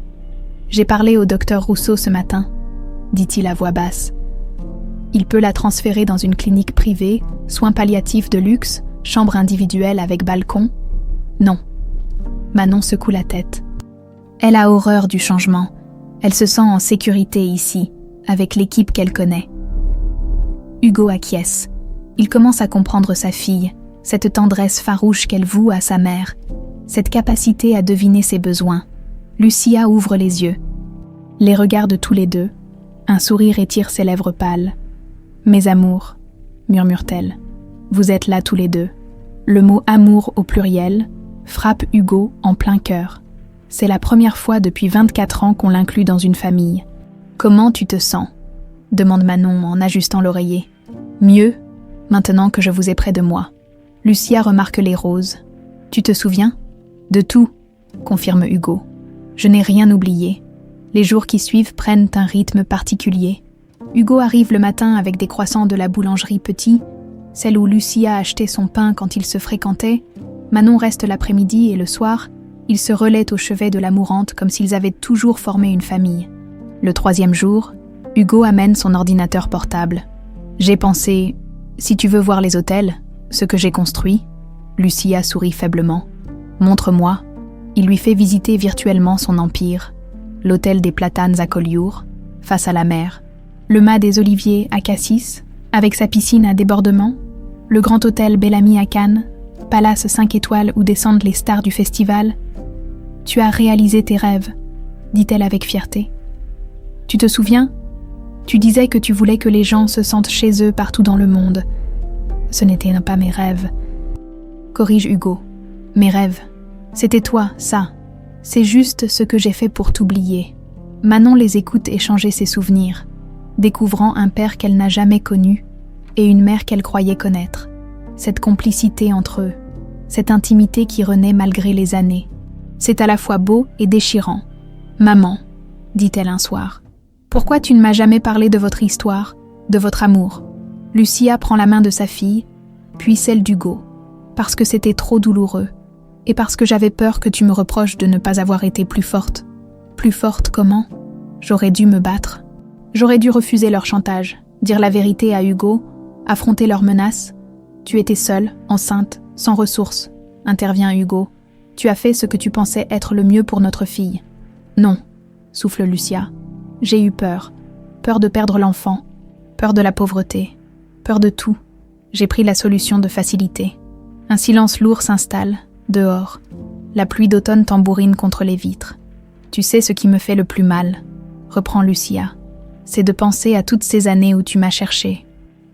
« J'ai parlé au docteur Rousseau ce matin », dit-il à voix basse. « Il peut la transférer dans une clinique privée, soins palliatifs de luxe, chambre individuelle avec balcon. Non. » Manon secoue la tête. Elle a horreur du changement. Elle se sent en sécurité ici, avec l'équipe qu'elle connaît. Hugo acquiesce. Il commence à comprendre sa fille, cette tendresse farouche qu'elle voue à sa mère, cette capacité à deviner ses besoins. Lucia ouvre les yeux, les regarde tous les deux. Un sourire étire ses lèvres pâles. « Mes amours », murmure-t-elle, « vous êtes là tous les deux. » Le mot « amour » au pluriel frappe Hugo en plein cœur. C'est la première fois depuis 24 ans qu'on l'inclut dans une famille. « Comment tu te sens ?» demande Manon en ajustant l'oreiller. « Mieux, maintenant que je vous ai près de moi. » Lucia remarque les roses. « Tu te souviens ?»« De tout », confirme Hugo. « Je n'ai rien oublié. » Les jours qui suivent prennent un rythme particulier. Hugo arrive le matin avec des croissants de la boulangerie Petit, celle où Lucia achetait son pain quand ils se fréquentaient. Manon reste l'après-midi et le soir, ils se relaient au chevet de la mourante comme s'ils avaient toujours formé une famille. Le 3e jour, Hugo amène son ordinateur portable. « J'ai pensé, si tu veux voir les hôtels, Ce que j'ai construit, Lucia sourit faiblement. Montre-moi. Il lui fait visiter virtuellement son empire, l'hôtel des Platanes à Collioure, face à la mer, le mât des Oliviers à Cassis, avec sa piscine à débordement, le grand hôtel Bellamy à Cannes, palace 5 étoiles où descendent les stars du festival. Tu as réalisé tes rêves, dit-elle avec fierté. Tu te souviens ? Tu disais que tu voulais que les gens se sentent chez eux partout dans le monde. Ce n'étaient pas mes rêves. Corrige Hugo. Mes rêves. C'était toi, ça. C'est juste ce que j'ai fait pour t'oublier. Manon les écoute échanger ses souvenirs, découvrant un père qu'elle n'a jamais connu et une mère qu'elle croyait connaître. Cette complicité entre eux, cette intimité qui renaît malgré les années. C'est à la fois beau et déchirant. « Maman, dit-elle un soir, pourquoi tu ne m'as jamais parlé de votre histoire, de votre amour ?» Lucia prend la main de sa fille, puis celle d'Hugo, parce que c'était trop douloureux, et parce que j'avais peur que tu me reproches de ne pas avoir été plus forte. Plus forte comment ? J'aurais dû me battre. J'aurais dû refuser leur chantage, dire la vérité à Hugo, affronter leurs menaces. Tu étais seule, enceinte, sans ressources, intervient Hugo. Tu as fait ce que tu pensais être le mieux pour notre fille. Non, souffle Lucia. J'ai eu peur. Peur de perdre l'enfant. Peur de la pauvreté. Peur de tout. J'ai pris la solution de facilité. Un silence lourd s'installe, dehors. La pluie d'automne tambourine contre les vitres. Tu sais ce qui me fait le plus mal, reprend Lucia. C'est de penser à toutes ces années où tu m'as cherché,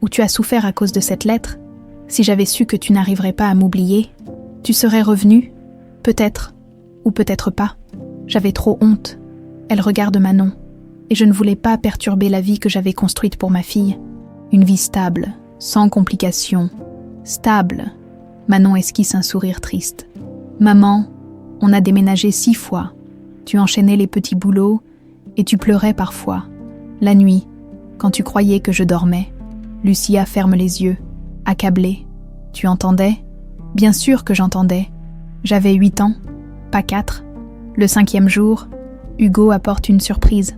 où tu as souffert à cause de cette lettre. Si j'avais su que tu n'arriverais pas à m'oublier, tu serais revenu, peut-être, ou peut-être pas. J'avais trop honte. Elle regarde Manon, et je ne voulais pas perturber la vie que j'avais construite pour ma fille. Une vie stable, sans complications. Stable. Manon esquisse un sourire triste. Maman, on a déménagé 6 fois. Tu enchaînais les petits boulots, et tu pleurais parfois. La nuit, quand tu croyais que je dormais, Lucia ferme les yeux, accablée. Tu entendais ? Bien sûr que j'entendais. J'avais 8 ans, pas 4. Le 5e jour, Hugo apporte une surprise.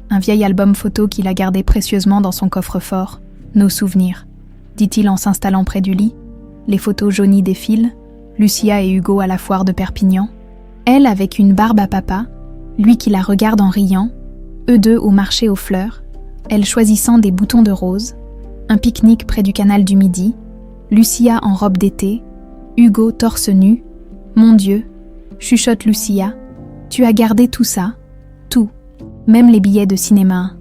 Un vieil album photo qu'il a gardé précieusement dans son coffre-fort. Nos souvenirs, dit-il en s'installant près du lit. Les photos jaunies défilent, Lucia et Hugo à la foire de Perpignan. Elle avec une barbe à papa, lui qui la regarde en riant, eux deux au marché aux fleurs, elle choisissant des boutons de rose, un pique-nique près du canal du Midi, Lucia en robe d'été, Hugo torse nu. Mon Dieu, chuchote Lucia, tu as gardé tout ça, tout, même les billets de cinéma,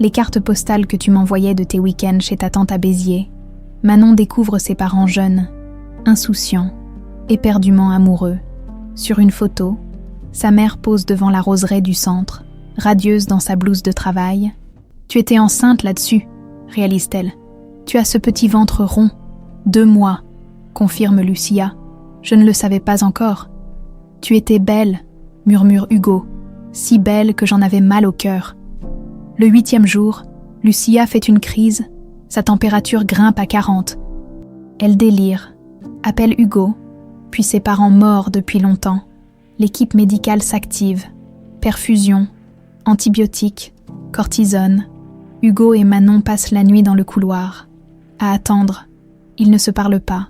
les cartes postales que tu m'envoyais de tes week-ends chez ta tante à Béziers. Manon découvre ses parents jeunes, insouciants, éperdument amoureux. Sur une photo, sa mère pose devant la roseraie du centre, radieuse dans sa blouse de travail. « Tu étais enceinte là-dessus », réalise-t-elle. « Tu as ce petit ventre rond. 2 mois », confirme Lucia. « Je ne le savais pas encore. »« Tu étais belle », murmure Hugo, « si belle que j'en avais mal au cœur. » Le 8e jour, Lucia fait une crise, sa température grimpe à 40. Elle délire, appelle Hugo, puis ses parents morts depuis longtemps. L'équipe médicale s'active. Perfusion, antibiotiques, cortisone. Hugo et Manon passent la nuit dans le couloir, à attendre. Ils ne se parlent pas,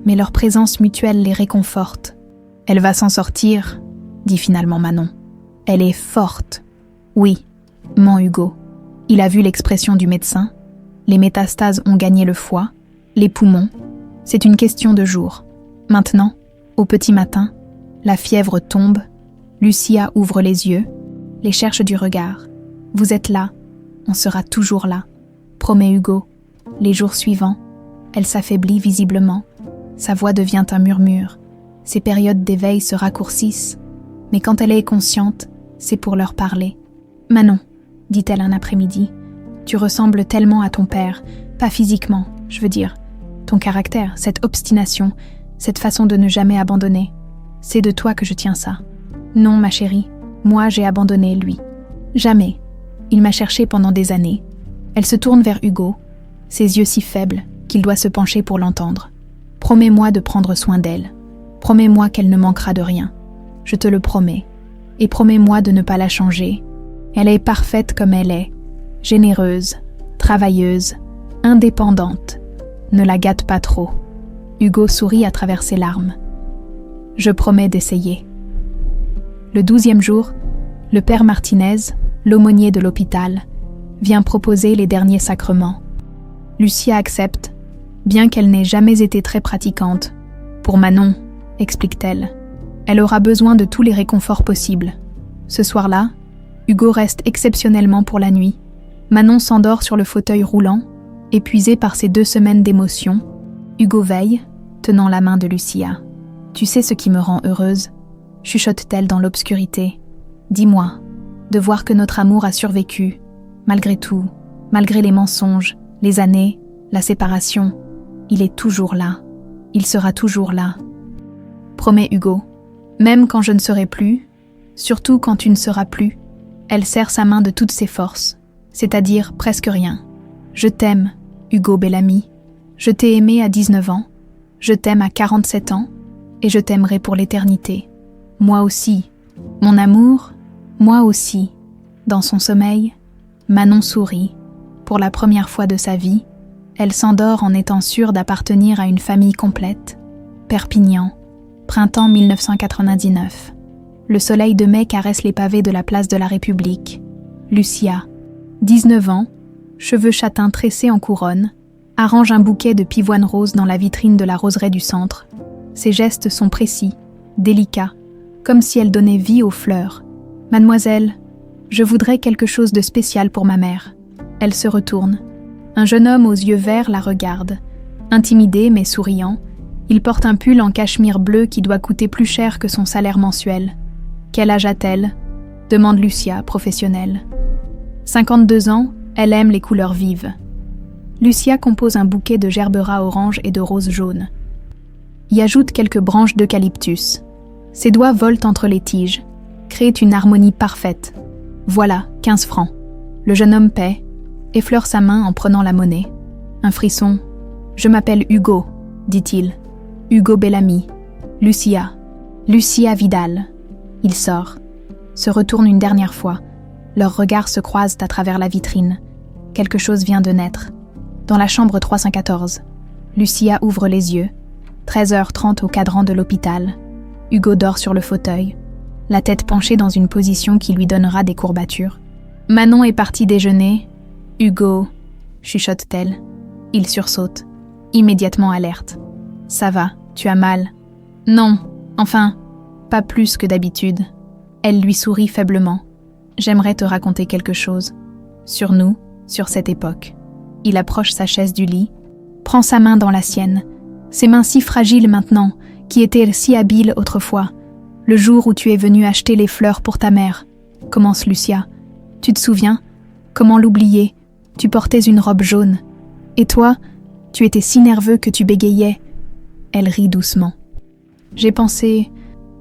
mais leur présence mutuelle les réconforte. « Elle va s'en sortir », dit finalement Manon. « Elle est forte. » « Oui, ment Hugo. Il a vu l'expression du médecin. Les métastases ont gagné le foie, les poumons. C'est une question de jours. Maintenant, au petit matin, la fièvre tombe. Lucia ouvre les yeux, les cherche du regard. « Vous êtes là, on sera toujours là », promet Hugo. Les jours suivants, elle s'affaiblit visiblement. Sa voix devient un murmure. Ses périodes d'éveil se raccourcissent. Mais quand elle est consciente, c'est pour leur parler. « Manon, dit-elle un après-midi, tu ressembles tellement à ton père, pas physiquement, je veux dire. Ton caractère, cette obstination, cette façon de ne jamais abandonner. C'est de toi que je tiens ça. Non, ma chérie, moi j'ai abandonné lui. Jamais. Il m'a cherché pendant des années. » Elle se tourne vers Hugo, ses yeux si faibles qu'il doit se pencher pour l'entendre. « Promets-moi de prendre soin d'elle. Promets-moi qu'elle ne manquera de rien. Je te le promets. Et promets-moi de ne pas la changer. Elle est parfaite comme elle est, généreuse, travailleuse, indépendante. Ne la gâte pas trop. » Hugo sourit à travers ses larmes. Je promets d'essayer. Le 12e jour, le père Martinez, l'aumônier de l'hôpital, vient proposer les derniers sacrements. Lucia accepte, bien qu'elle n'ait jamais été très pratiquante. Pour Manon, explique-t-elle, elle aura besoin de tous les réconforts possibles. Ce soir-là, Hugo reste exceptionnellement pour la nuit. Manon s'endort sur le fauteuil roulant, épuisée par ces 2 semaines d'émotions. Hugo veille, tenant la main de Lucia. « Tu sais ce qui me rend heureuse ?» chuchote-t-elle dans l'obscurité. « Dis-moi, de voir que notre amour a survécu, malgré tout, malgré les mensonges, les années, la séparation, il est toujours là. Il sera toujours là. » Promets Hugo, même quand je ne serai plus, surtout quand tu ne seras plus. Elle serre sa main de toutes ses forces, c'est-à-dire presque rien. Je t'aime, Hugo Bellamy. Je t'ai aimé à 19 ans, je t'aime à 47 ans, et je t'aimerai pour l'éternité. Moi aussi. Mon amour, moi aussi. Dans son sommeil, Manon sourit. Pour la première fois de sa vie, elle s'endort en étant sûre d'appartenir à une famille complète. Perpignan, printemps 1999. Le soleil de mai caresse les pavés de la place de la République. Lucia, 19 ans, cheveux châtains tressés en couronne, arrange un bouquet de pivoine rose dans la vitrine de la roseraie du centre. Ses gestes sont précis, délicats, comme si elle donnait vie aux fleurs. « Mademoiselle, je voudrais quelque chose de spécial pour ma mère. » Elle se retourne. Un jeune homme aux yeux verts la regarde. Intimidé mais souriant, il porte un pull en cachemire bleu qui doit coûter plus cher que son salaire mensuel. « Quel âge a-t-elle » demande Lucia, professionnelle. 52 ans, elle aime les couleurs vives. Lucia compose un bouquet de gerbera orange et de roses jaunes. Y ajoute quelques branches d'eucalyptus. Ses doigts volent entre les tiges, créent une harmonie parfaite. Voilà, 15 francs. Le jeune homme paie, effleure sa main en prenant la monnaie. Un frisson. « Je m'appelle Hugo », dit-il. « Hugo Bellamy. Lucia. Lucia Vidal. » Il sort, se retourne une dernière fois. Leurs regards se croisent à travers la vitrine. Quelque chose vient de naître. Dans la chambre 314, Lucia ouvre les yeux. 13h30 au cadran de l'hôpital. Hugo dort sur le fauteuil, la tête penchée dans une position qui lui donnera des courbatures. Manon est partie déjeuner. Hugo, chuchote-t-elle. Il sursaute, immédiatement alerte. Ça va, tu as mal. Non, enfin, pas plus que d'habitude. Elle lui sourit faiblement. J'aimerais te raconter quelque chose. Sur nous, sur cette époque. Il approche sa chaise du lit, prend sa main dans la sienne. Ses mains si fragiles maintenant, qui étaient si habiles autrefois. Le jour où tu es venu acheter les fleurs pour ta mère, commence Lucia. Tu te souviens? Comment l'oublier? Tu portais une robe jaune. Et toi, tu étais si nerveux que tu bégayais. Elle rit doucement. J'ai pensé,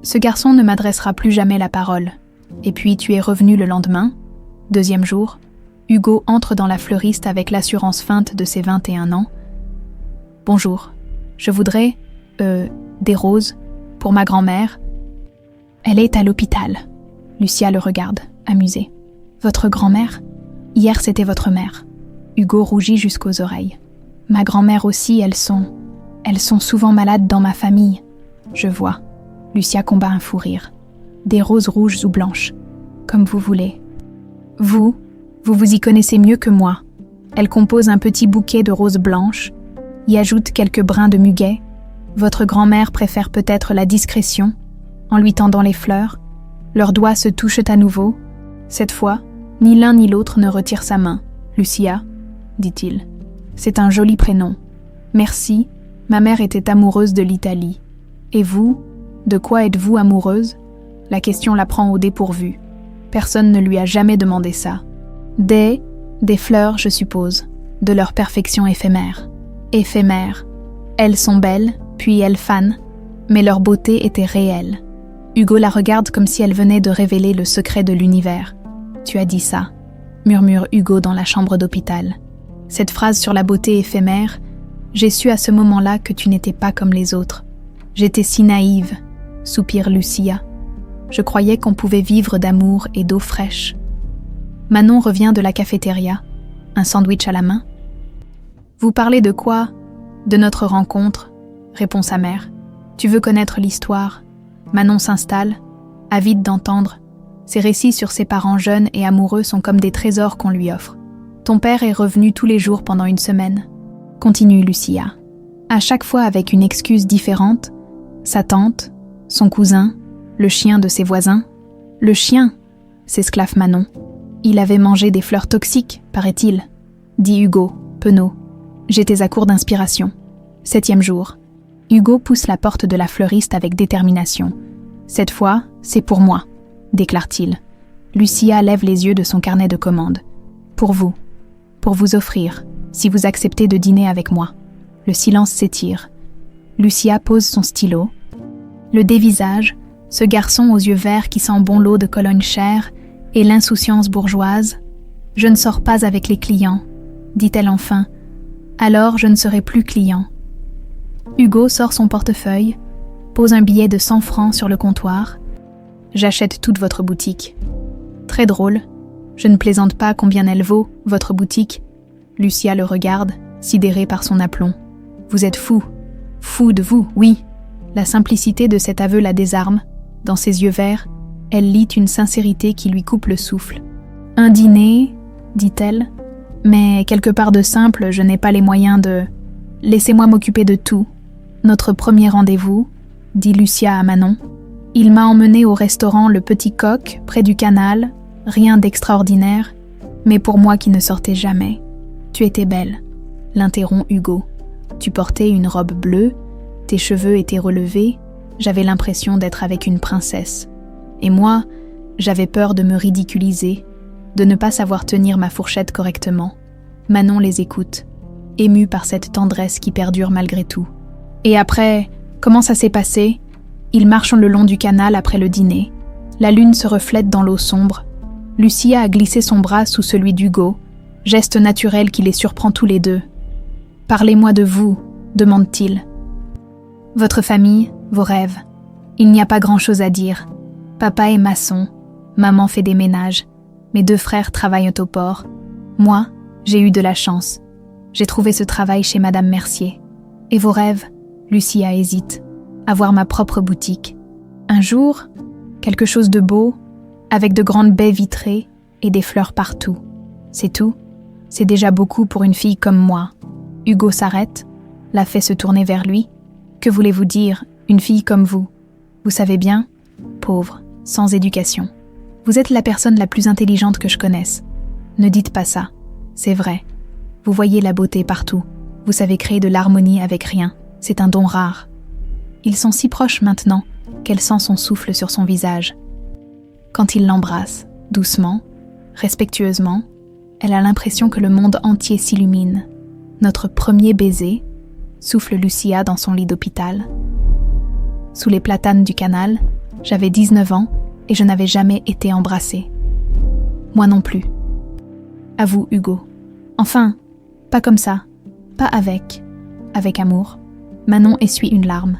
ce garçon ne m'adressera plus jamais la parole. Et puis tu es revenu le lendemain, 2e jour. Hugo entre dans la fleuriste avec l'assurance feinte de ses 21 ans. Bonjour, je voudrais, des roses, pour ma grand-mère. Elle est à l'hôpital. Lucia le regarde, amusée. Votre grand-mère? Hier c'était votre mère. Hugo rougit jusqu'aux oreilles. Ma grand-mère aussi, elles sont souvent malades dans ma famille. Je vois. Lucia combat un fou rire. Des roses rouges ou blanches, comme vous voulez. Vous vous y connaissez mieux que moi. Elle compose un petit bouquet de roses blanches, y ajoute quelques brins de muguet. Votre grand-mère préfère peut-être la discrétion, en lui tendant les fleurs. Leurs doigts se touchent à nouveau. Cette fois, ni l'un ni l'autre ne retire sa main. Lucia, dit-il. C'est un joli prénom. Merci, ma mère était amoureuse de l'Italie. Et vous, de quoi êtes-vous amoureuse? La question la prend au dépourvu. Personne ne lui a jamais demandé ça. Des fleurs, je suppose, de leur perfection éphémère. Éphémère. Elles sont belles, puis elles fanent, mais leur beauté était réelle. Hugo la regarde comme si elle venait de révéler le secret de l'univers. Tu as dit ça, murmure Hugo dans la chambre d'hôpital. Cette phrase sur la beauté éphémère, j'ai su à ce moment-là que tu n'étais pas comme les autres. J'étais si naïve, soupire Lucia. Je croyais qu'on pouvait vivre d'amour et d'eau fraîche. Manon revient de la cafétéria, un sandwich à la main. Vous parlez de quoi? De notre rencontre. répond sa mère. Tu veux connaître l'histoire? Manon s'installe, avide d'entendre. Ses récits sur ses parents jeunes et amoureux sont comme des trésors qu'on lui offre. Ton père est revenu tous les jours pendant une semaine. Continue Lucia. À chaque fois avec une excuse différente. Sa tante, son cousin, le chien de ses voisins. Le chien, s'esclaffe Manon. Il avait mangé des fleurs toxiques, paraît-il, dit Hugo, penaud. J'étais à court d'inspiration. 7e jour. Hugo pousse la porte de la fleuriste avec détermination. Cette fois, c'est pour moi, déclare-t-il. Lucia lève les yeux de son carnet de commandes. Pour vous offrir, si vous acceptez de dîner avec moi. Le silence s'étire. Lucia pose son stylo. Le dévisage, ce garçon aux yeux verts qui sent bon l'eau de Cologne chère et l'insouciance bourgeoise. Je ne sors pas avec les clients, dit-elle enfin. Alors je ne serai plus client. Hugo sort son portefeuille, pose un billet de 100 francs sur le comptoir. J'achète toute votre boutique. Très drôle. Je ne plaisante pas combien elle vaut, votre boutique. Lucia le regarde, sidérée par son aplomb. Vous êtes fou. Fou de vous, oui. La simplicité de cet aveu la désarme. Dans ses yeux verts, elle lit une sincérité qui lui coupe le souffle. Un dîner, dit-elle, mais quelque part de simple, je n'ai pas les moyens de... Laissez-moi m'occuper de tout. Notre premier rendez-vous, dit Lucia à Manon. Il m'a emmené au restaurant Le Petit Coq, près du canal, rien d'extraordinaire, mais pour moi qui ne sortais jamais. Tu étais belle, l'interrompt Hugo. Tu portais une robe bleue, tes cheveux étaient relevés, j'avais l'impression d'être avec une princesse. Et moi, j'avais peur de me ridiculiser, de ne pas savoir tenir ma fourchette correctement. Manon les écoute, émue par cette tendresse qui perdure malgré tout. Et après, comment ça s'est passé? Ils marchent le long du canal après le dîner. La lune se reflète dans l'eau sombre. Lucia a glissé son bras sous celui d'Hugo, geste naturel qui les surprend tous les deux. « Parlez-moi de vous », demande-t-il. « Votre famille, vos rêves. Il n'y a pas grand-chose à dire. Papa est maçon, maman fait des ménages, mes 2 frères travaillent au port. Moi, j'ai eu de la chance. J'ai trouvé ce travail chez Madame Mercier. Et vos rêves ?» Lucia hésite. « Avoir ma propre boutique. Un jour, quelque chose de beau, avec de grandes baies vitrées et des fleurs partout. C'est tout. C'est déjà beaucoup pour une fille comme moi. » Hugo s'arrête, la fait se tourner vers lui. « Que voulez-vous dire, une fille comme vous? Vous savez bien, pauvre, sans éducation. Vous êtes la personne la plus intelligente que je connaisse. Ne dites pas ça, c'est vrai. Vous voyez la beauté partout. Vous savez créer de l'harmonie avec rien. C'est un don rare. » Ils sont si proches maintenant qu'elle sent son souffle sur son visage. Quand il l'embrasse, doucement, respectueusement, elle a l'impression que le monde entier s'illumine. Notre premier baiser, souffle Lucia dans son lit d'hôpital. Sous les platanes du canal, j'avais 19 ans et je n'avais jamais été embrassée. Moi non plus. Avoue Hugo. Enfin, pas comme ça, pas avec amour. Manon essuie une larme.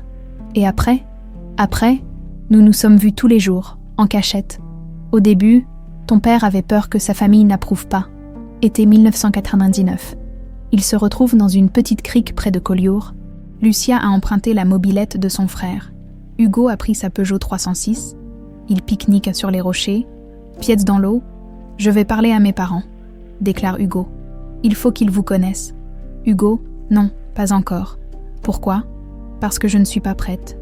Et après, nous nous sommes vus tous les jours, en cachette. Au début, ton père avait peur que sa famille n'approuve pas. Été 1999. Il se retrouve dans une petite crique près de Collioure. Lucia a emprunté la mobilette de son frère. Hugo a pris sa Peugeot 306. Il pique-nique sur les rochers, pièce dans l'eau. « Je vais parler à mes parents », déclare Hugo. « Il faut qu'ils vous connaissent. » Hugo, non, pas encore. Pourquoi? Parce que je ne suis pas prête.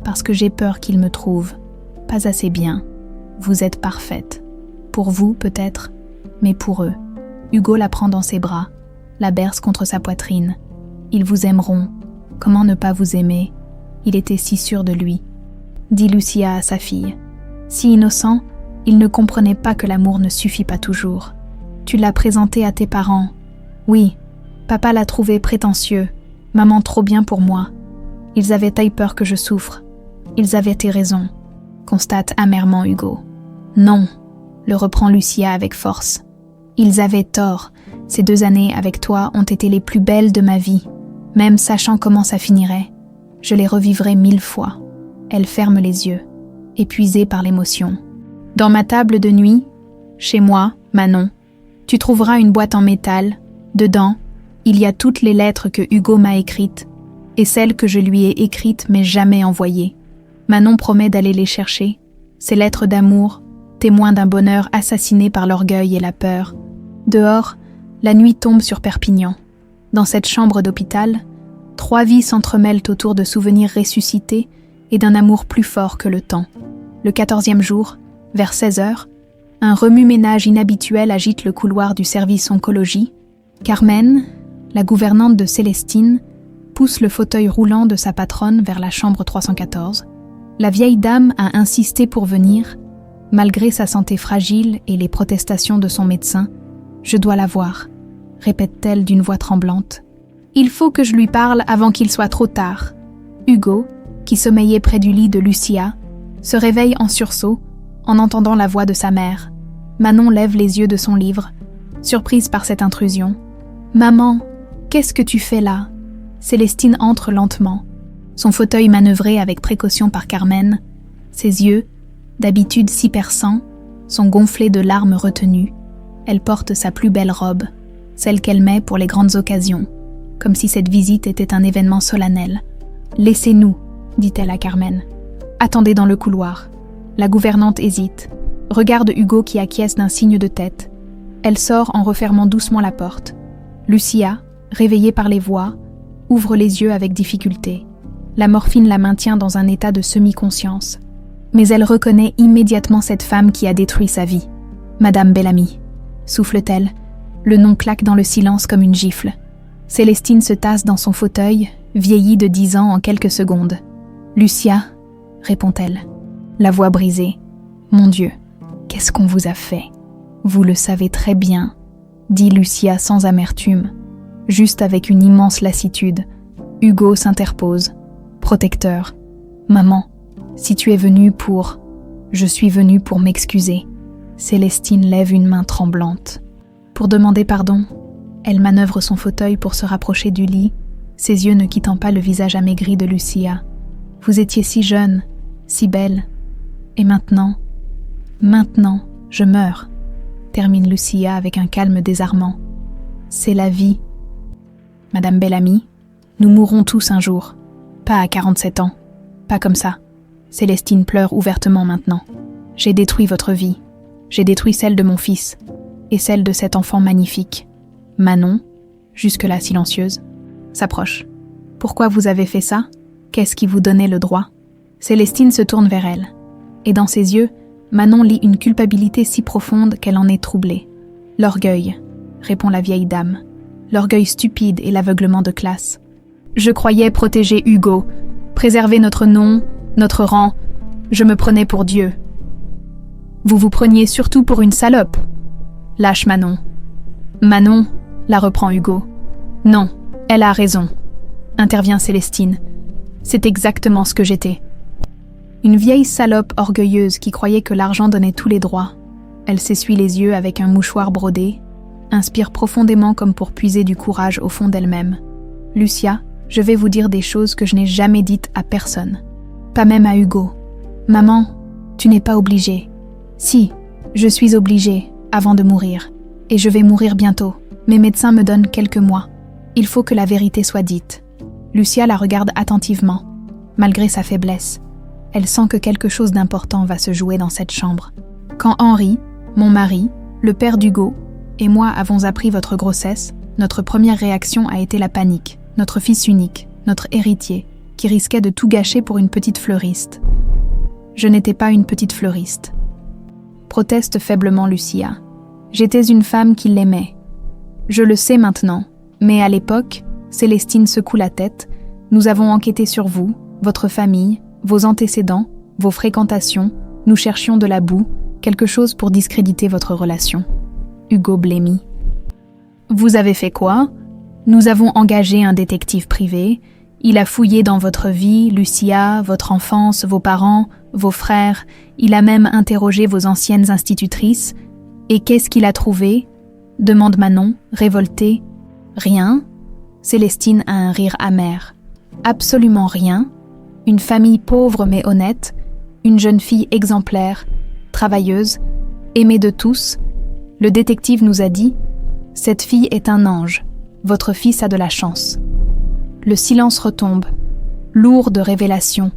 Parce que j'ai peur qu'ils me trouvent. Pas assez bien. Vous êtes parfaite. Pour vous, peut-être, mais pour eux. Hugo la prend dans ses bras, la berce contre sa poitrine. Ils vous aimeront. Comment ne pas vous aimer? Il était si sûr de lui. Dit Lucia à sa fille. Si innocent, il ne comprenait pas que l'amour ne suffit pas toujours. Tu l'as présenté à tes parents. Oui, papa l'a trouvé prétentieux, maman trop bien pour moi. Ils avaient taille peur que je souffre. Ils avaient tes raisons, constate amèrement Hugo. Non, le reprend Lucia avec force. Ils avaient tort. Ces 2 années avec toi ont été les plus belles de ma vie. Même sachant comment ça finirait, je les revivrai 1000 fois. Elle ferme les yeux, épuisée par l'émotion. Dans ma table de nuit, chez moi, Manon, tu trouveras une boîte en métal. Dedans, il y a toutes les lettres que Hugo m'a écrites et celles que je lui ai écrites mais jamais envoyées. Manon promet d'aller les chercher, ces lettres d'amour, témoins d'un bonheur assassiné par l'orgueil et la peur. Dehors, la nuit tombe sur Perpignan. Dans cette chambre d'hôpital, 3 vies s'entremêlent autour de souvenirs ressuscités et d'un amour plus fort que le temps. Le 14e jour, vers 16h, un remue-ménage inhabituel agite le couloir du service oncologie. Carmen, la gouvernante de Célestine, pousse le fauteuil roulant de sa patronne vers la chambre 314. La vieille dame a insisté pour venir, malgré sa santé fragile et les protestations de son médecin. « Je dois la voir », répète-t-elle d'une voix tremblante. « Il faut que je lui parle avant qu'il soit trop tard. » Hugo, qui sommeillait près du lit de Lucia, se réveille en sursaut en entendant la voix de sa mère. Manon lève les yeux de son livre, surprise par cette intrusion. « Maman, qu'est-ce que tu fais là ?» Célestine entre lentement, son fauteuil manœuvré avec précaution par Carmen. Ses yeux, d'habitude si perçants, sont gonflés de larmes retenues. Elle porte sa plus belle robe, celle qu'elle met pour les grandes occasions, comme si cette visite était un événement solennel. « Laissez-nous », dit-elle à Carmen. « Attendez dans le couloir. » La gouvernante hésite, regarde Hugo qui acquiesce d'un signe de tête. Elle sort en refermant doucement la porte. Lucia, réveillée par les voix, ouvre les yeux avec difficulté. La morphine la maintient dans un état de semi-conscience. Mais elle reconnaît immédiatement cette femme qui a détruit sa vie. « Madame Bellamy », souffle-t-elle. Le nom claque dans le silence comme une gifle. Célestine se tasse dans son fauteuil, vieillie de 10 ans en quelques secondes. « Lucia », répond-elle, la voix brisée. « Mon Dieu, qu'est-ce qu'on vous a fait ? Vous le savez très bien, » dit Lucia sans amertume, juste avec une immense lassitude. Hugo s'interpose. Protecteur. « Maman, si tu es venue pour... » « Je suis venue pour m'excuser. » Célestine lève une main tremblante. Pour demander pardon, elle manœuvre son fauteuil pour se rapprocher du lit, ses yeux ne quittant pas le visage amaigri de Lucia. « Vous étiez si jeune, si belle. Et maintenant, je meurs, » termine Lucia avec un calme désarmant. « C'est la vie. Madame Bellamy, nous mourrons tous un jour. Pas à 47 ans. Pas comme ça. » Célestine pleure ouvertement maintenant. « J'ai détruit votre vie. J'ai détruit celle de mon fils. Et celle de cet enfant magnifique. » Manon, jusque-là silencieuse, s'approche. « Pourquoi vous avez fait ça ? Qu'est-ce qui vous donnait le droit ?» Célestine se tourne vers elle. Et dans ses yeux, Manon lit une culpabilité si profonde qu'elle en est troublée. « L'orgueil, » répond la vieille dame. « L'orgueil stupide et l'aveuglement de classe. Je croyais protéger Hugo, préserver notre nom, notre rang. Je me prenais pour Dieu. » « Vous vous preniez surtout pour une salope. » Lâche Manon. « Manon, » la reprend Hugo. « Non, elle a raison. » Intervient Célestine. « C'est exactement ce que j'étais. » Une vieille salope orgueilleuse qui croyait que l'argent donnait tous les droits. Elle s'essuie les yeux avec un mouchoir brodé, inspire profondément comme pour puiser du courage au fond d'elle-même. « Lucia, je vais vous dire des choses que je n'ai jamais dites à personne. Pas même à Hugo. Maman, tu n'es pas obligée. Si, je suis obligée, avant de mourir. Et je vais mourir bientôt. Mes médecins me donnent quelques mois. Il faut que la vérité soit dite. » Lucia la regarde attentivement, malgré sa faiblesse. Elle sent que quelque chose d'important va se jouer dans cette chambre. Quand Henri, mon mari, le père d'Hugo, et moi avons appris votre grossesse, notre première réaction a été la panique. Notre fils unique, notre héritier, qui risquait de tout gâcher pour une petite fleuriste. Je n'étais pas une petite fleuriste. Proteste faiblement Lucia. J'étais une femme qui l'aimait. Je le sais maintenant, mais à l'époque, Célestine secoue la tête, nous avons enquêté sur vous, votre famille, vos antécédents, vos fréquentations, nous cherchions de la boue, quelque chose pour discréditer votre relation. Hugo blêmit. Vous avez fait quoi ? Nous avons engagé un détective privé. Il a fouillé dans votre vie, Lucia, votre enfance, vos parents, vos frères. Il a même interrogé vos anciennes institutrices. Et qu'est-ce qu'il a trouvé ? Demande Manon, révoltée. Rien ? Célestine a un rire amer. Absolument rien. Une famille pauvre mais honnête. Une jeune fille exemplaire, travailleuse, aimée de tous. Le détective nous a dit « Cette fille est un ange. Votre fils a de la chance. » Le silence retombe, lourd de révélations.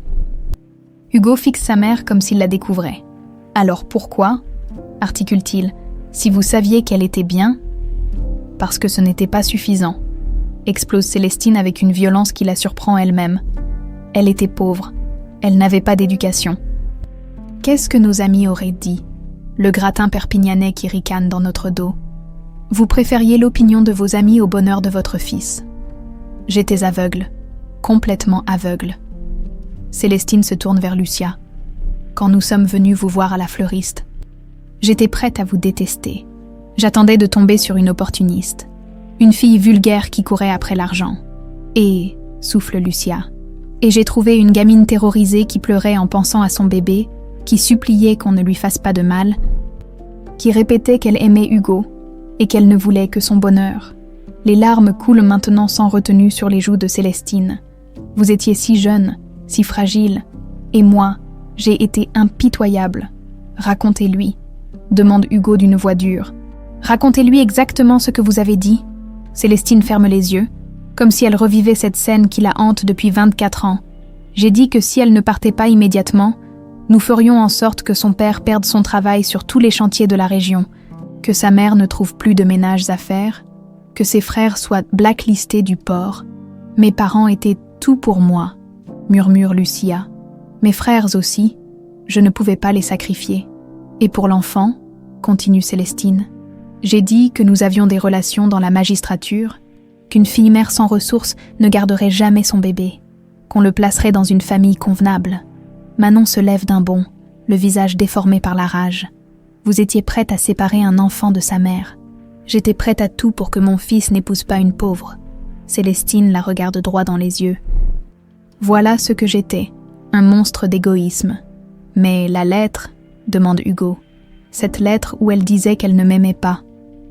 Hugo fixe sa mère comme s'il la découvrait. « Alors pourquoi ?» articule-t-il. « Si vous saviez qu'elle était bien ?» « Parce que ce n'était pas suffisant. » explose Célestine avec une violence qui la surprend elle-même. Elle était pauvre. Elle n'avait pas d'éducation. Qu'est-ce que nos amis auraient dit ? Le gratin perpignanais qui ricane dans notre dos. Vous préfériez l'opinion de vos amis au bonheur de votre fils. J'étais aveugle, complètement aveugle. Célestine se tourne vers Lucia. Quand nous sommes venus vous voir à la fleuriste, j'étais prête à vous détester. J'attendais de tomber sur une opportuniste, une fille vulgaire qui courait après l'argent. Et, souffle Lucia, et j'ai trouvé une gamine terrorisée qui pleurait en pensant à son bébé, qui suppliait qu'on ne lui fasse pas de mal, qui répétait qu'elle aimait Hugo et qu'elle ne voulait que son bonheur. Les larmes coulent maintenant sans retenue sur les joues de Célestine. Vous étiez si jeune, si fragile, et moi, j'ai été impitoyable. Racontez-lui, demande Hugo d'une voix dure. Racontez-lui exactement ce que vous avez dit. Célestine ferme les yeux, comme si elle revivait cette scène qui la hante depuis 24 ans. J'ai dit que si elle ne partait pas immédiatement, nous ferions en sorte que son père perde son travail sur tous les chantiers de la région, que sa mère ne trouve plus de ménages à faire, que ses frères soient blacklistés du port. Mes parents étaient tout pour moi, murmure Lucia. Mes frères aussi, je ne pouvais pas les sacrifier. Et pour l'enfant, continue Célestine, j'ai dit que nous avions des relations dans la magistrature, qu'une fille-mère sans ressources ne garderait jamais son bébé, qu'on le placerait dans une famille convenable. Manon se lève d'un bond, le visage déformé par la rage. Vous étiez prête à séparer un enfant de sa mère. J'étais prête à tout pour que mon fils n'épouse pas une pauvre. Célestine la regarde droit dans les yeux. Voilà ce que j'étais, un monstre d'égoïsme. Mais la lettre, demande Hugo. Cette lettre où elle disait qu'elle ne m'aimait pas.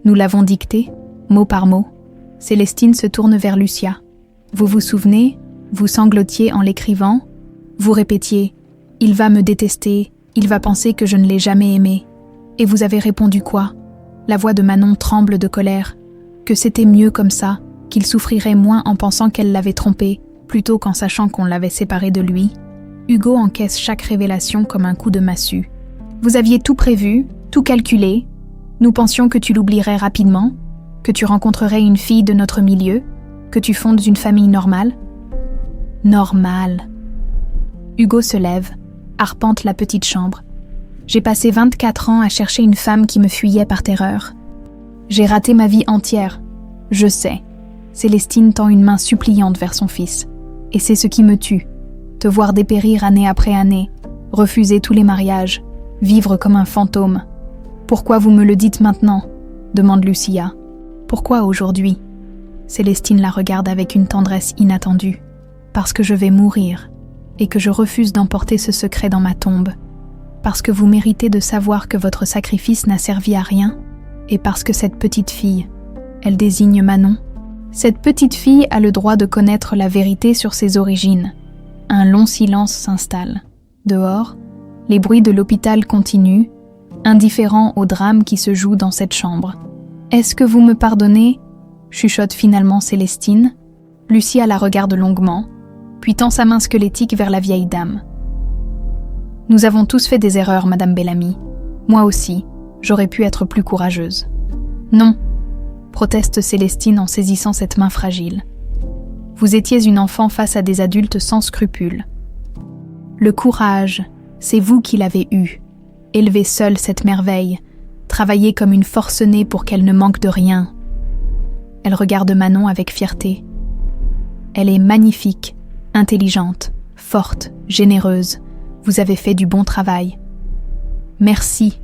Nous l'avons dictée, mot par mot. Célestine se tourne vers Lucia. Vous vous souvenez, vous sanglotiez en l'écrivant. Vous répétiez « Il va me détester, il va penser que je ne l'ai jamais aimé. » Et vous avez répondu quoi ? La voix de Manon tremble de colère. Que c'était mieux comme ça, qu'il souffrirait moins en pensant qu'elle l'avait trompé, plutôt qu'en sachant qu'on l'avait séparé de lui. Hugo encaisse chaque révélation comme un coup de massue. Vous aviez tout prévu, tout calculé. Nous pensions que tu l'oublierais rapidement, que tu rencontrerais une fille de notre milieu, que tu fondes une famille normale. Normale. Hugo se lève, arpente la petite chambre. J'ai passé 24 ans à chercher une femme qui me fuyait par terreur. J'ai raté ma vie entière. Je sais. Célestine tend une main suppliante vers son fils. Et c'est ce qui me tue. Te voir dépérir année après année, refuser tous les mariages, vivre comme un fantôme. Pourquoi vous me le dites maintenant ? Demande Lucia. Pourquoi aujourd'hui ? Célestine la regarde avec une tendresse inattendue. Parce que je vais mourir, et que je refuse d'emporter ce secret dans ma tombe. Parce que vous méritez de savoir que votre sacrifice n'a servi à rien, et parce que cette petite fille, elle désigne Manon, cette petite fille a le droit de connaître la vérité sur ses origines. Un long silence s'installe. Dehors, les bruits de l'hôpital continuent, indifférents au drame qui se joue dans cette chambre. « Est-ce que vous me pardonnez ?» chuchote finalement Célestine. Lucia la regarde longuement, puis tend sa main squelettique vers la vieille dame. « Nous avons tous fait des erreurs, Madame Bellamy. Moi aussi, j'aurais pu être plus courageuse. »« Non !» proteste Célestine en saisissant cette main fragile. « Vous étiez une enfant face à des adultes sans scrupules. Le courage, c'est vous qui l'avez eu. Élevez seule cette merveille, travaillez comme une forcenée pour qu'elle ne manque de rien. » Elle regarde Manon avec fierté. Elle est magnifique, intelligente, forte, généreuse. Vous avez fait du bon travail. Merci,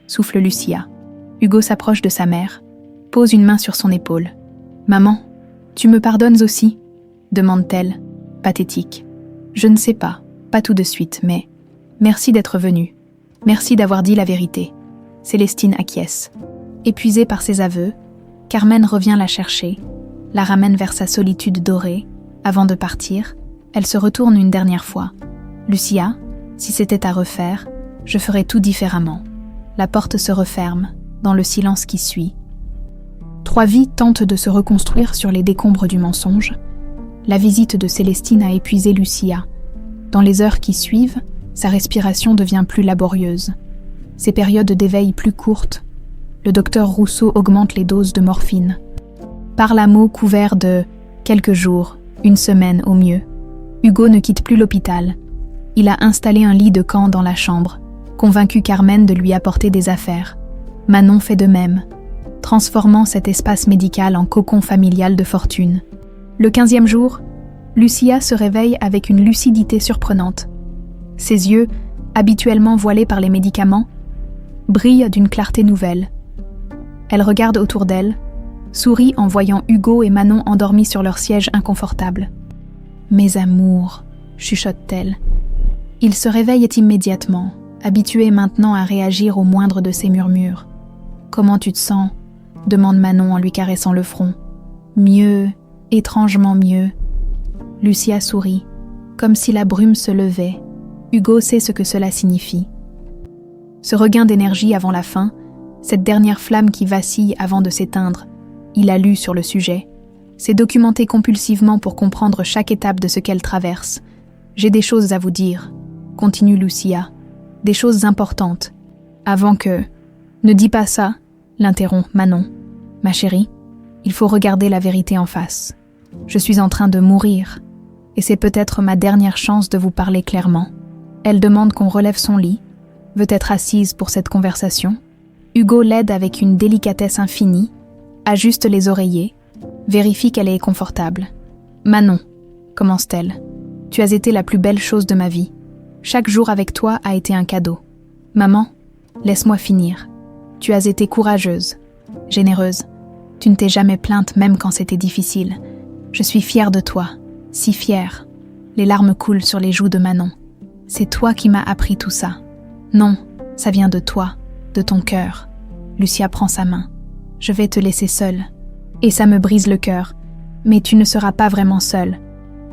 souffle Lucia. Hugo s'approche de sa mère, pose une main sur son épaule. Maman, tu me pardonnes aussi ? Demande-t-elle, pathétique. Je ne sais pas tout de suite, mais merci d'être venue. Merci d'avoir dit la vérité. Célestine acquiesce. Épuisée par ses aveux, Carmen revient la chercher, la ramène vers sa solitude dorée. Avant de partir, elle se retourne une dernière fois. Lucia, si c'était à refaire, je ferais tout différemment. La porte se referme, dans le silence qui suit. 3 vies tentent de se reconstruire sur les décombres du mensonge. La visite de Célestine a épuisé Lucia. Dans les heures qui suivent, sa respiration devient plus laborieuse. Ses périodes d'éveil plus courtes. Le docteur Rousseau augmente les doses de morphine. Par la mot couvert de quelques jours, une semaine au mieux, Hugo ne quitte plus l'hôpital. Il a installé un lit de camp dans la chambre, convaincu Carmen de lui apporter des affaires. Manon fait de même, transformant cet espace médical en cocon familial de fortune. Le 15e jour, Lucia se réveille avec une lucidité surprenante. Ses yeux, habituellement voilés par les médicaments, brillent d'une clarté nouvelle. Elle regarde autour d'elle, sourit en voyant Hugo et Manon endormis sur leur siège inconfortable. « Mes amours », chuchote-t-elle. Il se réveille immédiatement, habitué maintenant à réagir au moindre de ses murmures. « Comment tu te sens ?» demande Manon en lui caressant le front. « Mieux, étrangement mieux. » Lucia sourit, comme si la brume se levait. Hugo sait ce que cela signifie. Ce regain d'énergie avant la fin, cette dernière flamme qui vacille avant de s'éteindre, il a lu sur le sujet, s'est documenté compulsivement pour comprendre chaque étape de ce qu'elle traverse. « J'ai des choses à vous dire », continue Lucia, « des choses importantes. Avant que... » « Ne dis pas ça, » l'interrompt Manon. « Ma chérie, il faut regarder la vérité en face. Je suis en train de mourir, et c'est peut-être ma dernière chance de vous parler clairement. » Elle demande qu'on relève son lit, veut être assise pour cette conversation. Hugo l'aide avec une délicatesse infinie, ajuste les oreillers, vérifie qu'elle est confortable. « Manon, » commence-t-elle, « tu as été la plus belle chose de ma vie. Chaque jour avec toi a été un cadeau. Maman, laisse-moi finir. Tu as été courageuse, généreuse. Tu ne t'es jamais plainte même quand c'était difficile. Je suis fière de toi, si fière. » Les larmes coulent sur les joues de Manon. « C'est toi qui m'as appris tout ça. » « Non, ça vient de toi, de ton cœur. » Lucia prend sa main. « Je vais te laisser seule. Et ça me brise le cœur. Mais tu ne seras pas vraiment seule. »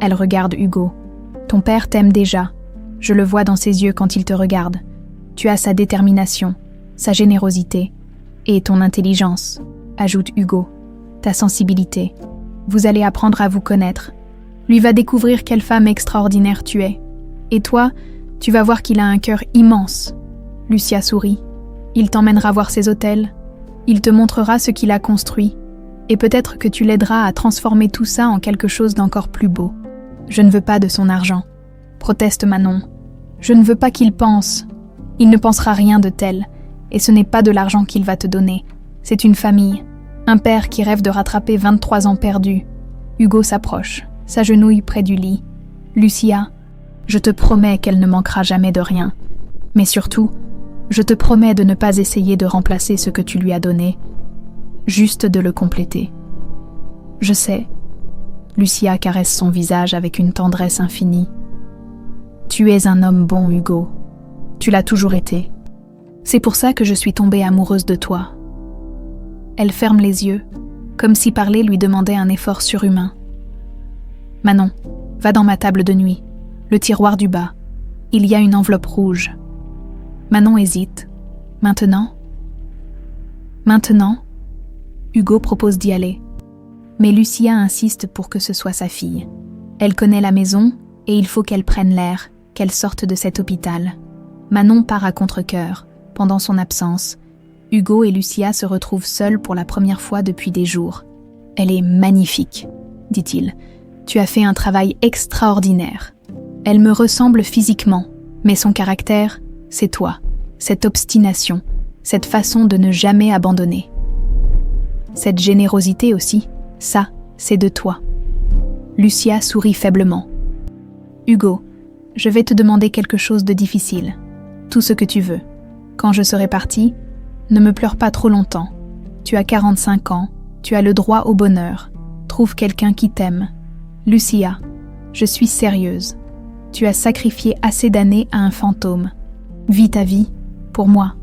Elle regarde Hugo. « Ton père t'aime déjà. Je le vois dans ses yeux quand il te regarde. Tu as sa détermination, sa générosité et ton intelligence, » ajoute Hugo. « Ta sensibilité. Vous allez apprendre à vous connaître. Lui va découvrir quelle femme extraordinaire tu es. Et toi, tu vas voir qu'il a un cœur immense. » Lucia sourit. « Il t'emmènera voir ses hôtels. Il te montrera ce qu'il a construit. Et peut-être que tu l'aideras à transformer tout ça en quelque chose d'encore plus beau. » « Je ne veux pas de son argent, » proteste Manon. « Je ne veux pas qu'il pense. Il ne pensera rien de tel. Et ce n'est pas de l'argent qu'il va te donner. C'est une famille. Un père qui rêve de rattraper 23 ans perdus. » Hugo s'approche, s'agenouille près du lit. « Lucia, je te promets qu'elle ne manquera jamais de rien. Mais surtout, je te promets de ne pas essayer de remplacer ce que tu lui as donné, juste de le compléter. » « Je sais. » Lucia caresse son visage avec une tendresse infinie. « Tu es un homme bon, Hugo. Tu l'as toujours été. C'est pour ça que je suis tombée amoureuse de toi. » Elle ferme les yeux, comme si parler lui demandait un effort surhumain. « Manon, va dans ma table de nuit, le tiroir du bas. Il y a une enveloppe rouge. » Manon hésite. « Maintenant ? » « Maintenant ?» Hugo propose d'y aller. Mais Lucia insiste pour que ce soit sa fille. Elle connaît la maison et il faut qu'elle prenne l'air, qu'elle sorte de cet hôpital. Manon part à contre-cœur. Pendant son absence, Hugo et Lucia se retrouvent seuls pour la première fois depuis des jours. « Elle est magnifique, » dit-il. « Tu as fait un travail extraordinaire. Elle me ressemble physiquement, mais son caractère, c'est toi. Cette obstination, cette façon de ne jamais abandonner. Cette générosité aussi. Ça, c'est de toi. » Lucia sourit faiblement. « Hugo, je vais te demander quelque chose de difficile. Tout ce que tu veux. Quand je serai partie, ne me pleure pas trop longtemps. Tu as 45 ans, tu as le droit au bonheur. Trouve quelqu'un qui t'aime. Lucia, je suis sérieuse. Tu as sacrifié assez d'années à un fantôme. Vis ta vie, pour moi,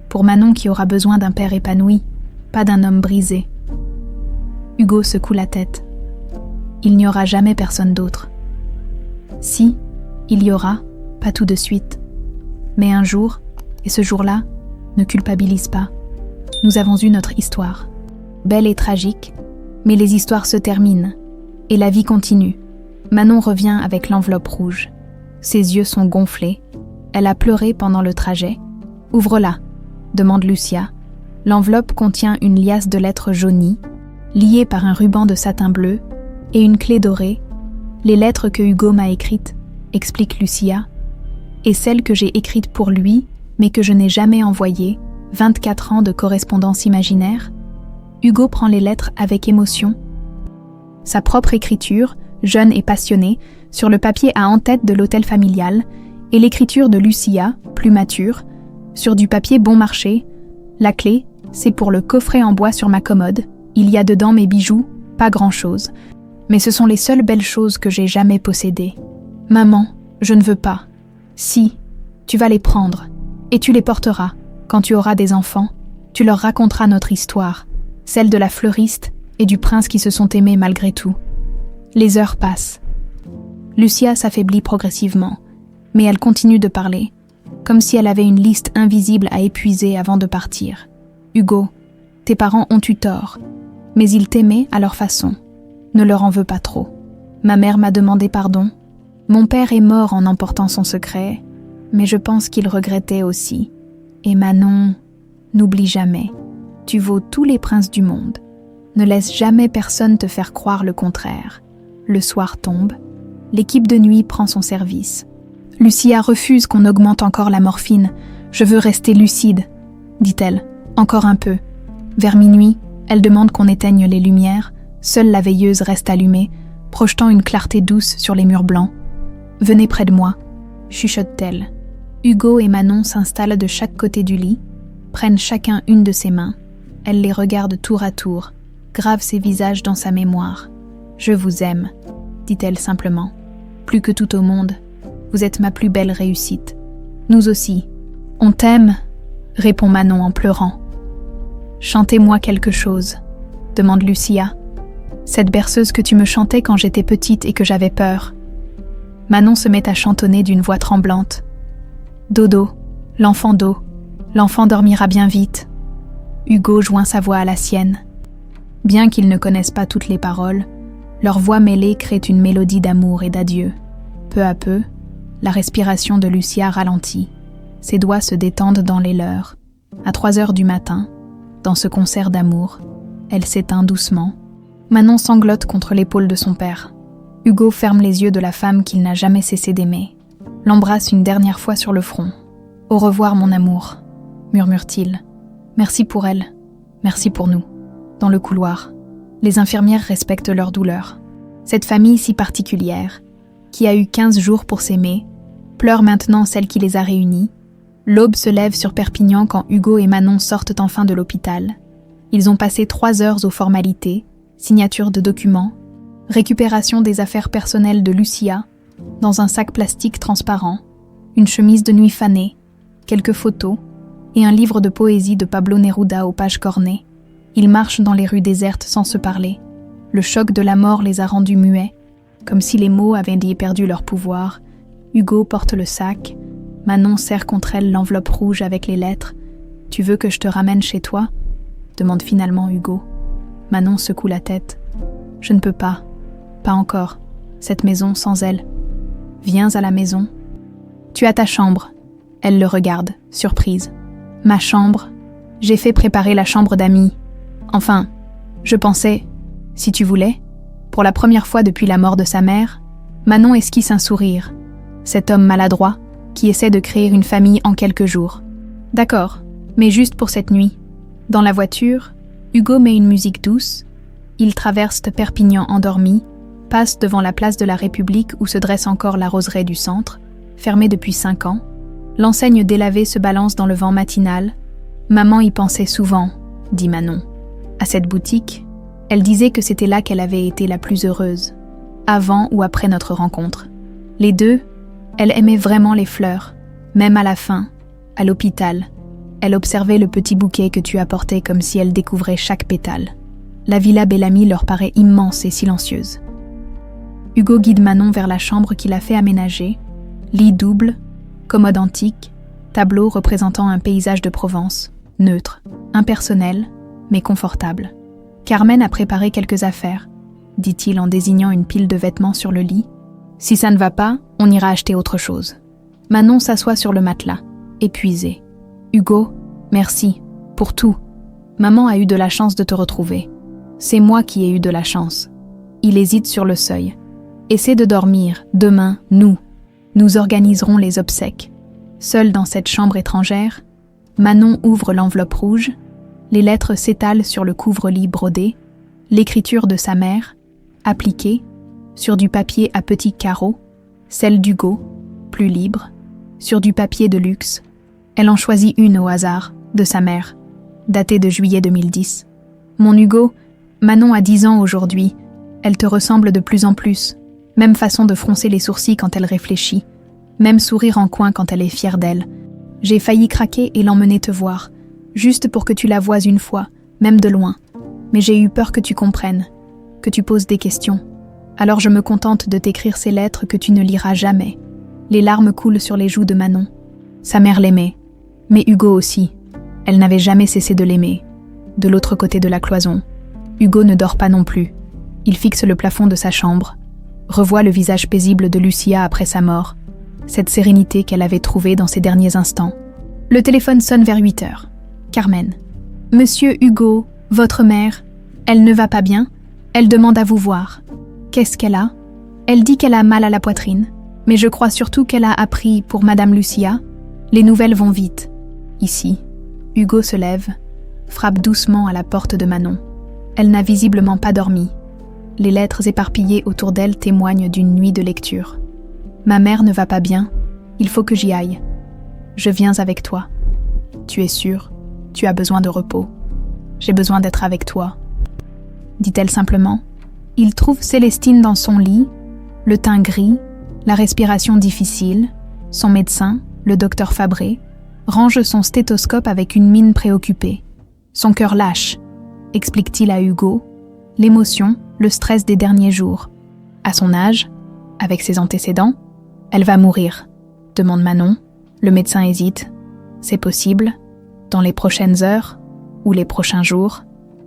pour Manon qui aura besoin d'un père épanoui, pas d'un homme brisé. » Hugo secoue la tête. Il n'y aura jamais personne d'autre. Si, il y aura, pas tout de suite. Mais un jour, et ce jour-là, ne culpabilise pas. Nous avons eu notre histoire. Belle et tragique, mais les histoires se terminent, et la vie continue. Manon revient avec l'enveloppe rouge. Ses yeux sont gonflés. Elle a pleuré pendant le trajet. « Ouvre-la », demande Lucia. L'enveloppe contient une liasse de lettres jaunies, liées par un ruban de satin bleu, et une clé dorée. Les lettres que Hugo m'a écrites, explique Lucia, et celles que j'ai écrites pour lui, mais que je n'ai jamais envoyées, 24 ans de correspondance imaginaire. Hugo prend les lettres avec émotion. Sa propre écriture, jeune et passionnée, sur le papier à en-tête de l'hôtel familial, et l'écriture de Lucia, plus mature, sur du papier bon marché. La clé, c'est pour le coffret en bois sur ma commode. Il y a dedans mes bijoux, pas grand-chose. Mais ce sont les seules belles choses que j'ai jamais possédées. Maman, je ne veux pas. Si, tu vas les prendre, et tu les porteras. Quand tu auras des enfants, tu leur raconteras notre histoire, celle de la fleuriste et du prince qui se sont aimés malgré tout. Les heures passent. Lucia s'affaiblit progressivement, mais elle continue de parler, comme si elle avait une liste invisible à épuiser avant de partir. Hugo, tes parents ont eu tort, mais ils t'aimaient à leur façon. Ne leur en veux pas trop. Ma mère m'a demandé pardon. Mon père est mort en emportant son secret, mais je pense qu'il regrettait aussi. Et Manon, n'oublie jamais, tu vaux tous les princes du monde. Ne laisse jamais personne te faire croire le contraire. Le soir tombe, l'équipe de nuit prend son service. Lucia refuse qu'on augmente encore la morphine. Je veux rester lucide, dit-elle. Encore un peu. Vers minuit, elle demande qu'on éteigne les lumières. Seule la veilleuse reste allumée, projetant une clarté douce sur les murs blancs. « Venez près de moi », chuchote-t-elle. Hugo et Manon s'installent de chaque côté du lit, prennent chacun une de ses mains. Elle les regarde tour à tour, grave ses visages dans sa mémoire. « Je vous aime », dit-elle simplement. « Plus que tout au monde, vous êtes ma plus belle réussite. Nous aussi. On t'aime », répond Manon en pleurant. « Chantez-moi quelque chose », demande Lucia. « Cette berceuse que tu me chantais quand j'étais petite et que j'avais peur. » Manon se met à chantonner d'une voix tremblante. « Dodo, l'enfant d'eau, l'enfant dormira bien vite. » Hugo joint sa voix à la sienne. Bien qu'ils ne connaissent pas toutes les paroles, leur voix mêlée crée une mélodie d'amour et d'adieu. Peu à peu, la respiration de Lucia ralentit. Ses doigts se détendent dans les leurs. À 3 heures du matin, dans ce concert d'amour, elle s'éteint doucement. Manon sanglote contre l'épaule de son père. Hugo ferme les yeux de la femme qu'il n'a jamais cessé d'aimer, l'embrasse une dernière fois sur le front. « Au revoir, mon amour », murmure-t-il. « Merci pour elle, merci pour nous. » Dans le couloir, les infirmières respectent leur douleur. Cette famille si particulière, qui a eu 15 jours pour s'aimer, pleure maintenant celle qui les a réunis. L'aube se lève sur Perpignan quand Hugo et Manon sortent enfin de l'hôpital. Ils ont passé 3 heures aux formalités, signature de documents, récupération des affaires personnelles de Lucia, dans un sac plastique transparent, une chemise de nuit fanée, quelques photos et un livre de poésie de Pablo Neruda aux pages cornées. Ils marchent dans les rues désertes sans se parler. Le choc de la mort les a rendus muets, comme si les mots avaient perdu leur pouvoir. Hugo porte le sac, Manon serre contre elle l'enveloppe rouge avec les lettres. « Tu veux que je te ramène chez toi ?» demande finalement Hugo. Manon secoue la tête. « Je ne peux pas. Pas encore. Cette maison sans elle. Viens à la maison. » « Tu as ta chambre. » Elle le regarde, surprise. « Ma chambre. J'ai fait préparer la chambre d'amis. Enfin, je pensais, si tu voulais. » Pour la première fois depuis la mort de sa mère, Manon esquisse un sourire. Cet homme maladroit qui essaie de créer une famille en quelques jours. « D'accord, mais juste pour cette nuit. » Dans la voiture, Hugo met une musique douce. Ils traversent Perpignan endormi, passent devant la place de la République où se dresse encore la roseraie du centre, fermée depuis 5 ans. L'enseigne délavée se balance dans le vent matinal. « Maman y pensait souvent, » dit Manon. À cette boutique, elle disait que c'était là qu'elle avait été la plus heureuse, avant ou après notre rencontre. Les deux, elle aimait vraiment les fleurs, même à la fin, à l'hôpital. Elle observait le petit bouquet que tu apportais comme si elle découvrait chaque pétale. La villa Bellamy leur paraît immense et silencieuse. Hugo guide Manon vers la chambre qu'il a fait aménager. Lit double, commode antique, tableau représentant un paysage de Provence, neutre, impersonnel, mais confortable. Carmen a préparé quelques affaires, dit-il en désignant une pile de vêtements sur le lit. Si ça ne va pas, on ira acheter autre chose. Manon s'assoit sur le matelas, épuisée. Hugo, merci, pour tout. Maman a eu de la chance de te retrouver. C'est moi qui ai eu de la chance. Il hésite sur le seuil. Essaie de dormir, demain, nous organiserons les obsèques. Seule dans cette chambre étrangère, Manon ouvre l'enveloppe rouge, les lettres s'étalent sur le couvre-lit brodé, l'écriture de sa mère, appliquée, sur du papier à petits carreaux, celle d'Hugo, plus libre, sur du papier de luxe. Elle en choisit une au hasard, de sa mère, datée de juillet 2010. Mon Hugo, Manon a 10 ans aujourd'hui, elle te ressemble de plus en plus. Même façon de froncer les sourcils quand elle réfléchit, même sourire en coin quand elle est fière d'elle. J'ai failli craquer et l'emmener te voir, juste pour que tu la voies une fois, même de loin. Mais j'ai eu peur que tu comprennes, que tu poses des questions. Alors je me contente de t'écrire ces lettres que tu ne liras jamais. Les larmes coulent sur les joues de Manon. Sa mère l'aimait, mais Hugo aussi. Elle n'avait jamais cessé de l'aimer. De l'autre côté de la cloison, Hugo ne dort pas non plus. Il fixe le plafond de sa chambre, revoit le visage paisible de Lucia après sa mort, cette sérénité qu'elle avait trouvée dans ses derniers instants. Le téléphone sonne vers 8 heures. Carmen. Monsieur Hugo, votre mère, elle ne va pas bien, elle demande à vous voir. Qu'est-ce qu'elle a? Elle dit qu'elle a mal à la poitrine, mais je crois surtout qu'elle a appris pour Madame Lucia. Les nouvelles vont vite. Ici, Hugo se lève, frappe doucement à la porte de Manon. Elle n'a visiblement pas dormi. Les lettres éparpillées autour d'elle témoignent d'une nuit de lecture. Ma mère ne va pas bien, il faut que j'y aille. Je viens avec toi. Tu es sûre, tu as besoin de repos. J'ai besoin d'être avec toi, dit-elle simplement. Il trouve Célestine dans son lit, le teint gris, la respiration difficile. Son médecin, le docteur Fabré, range son stéthoscope avec une mine préoccupée. Son cœur lâche, explique-t-il à Hugo, l'émotion, le stress des derniers jours. À son âge, avec ses antécédents, elle va mourir, demande Manon. Le médecin hésite. C'est possible, dans les prochaines heures ou les prochains jours,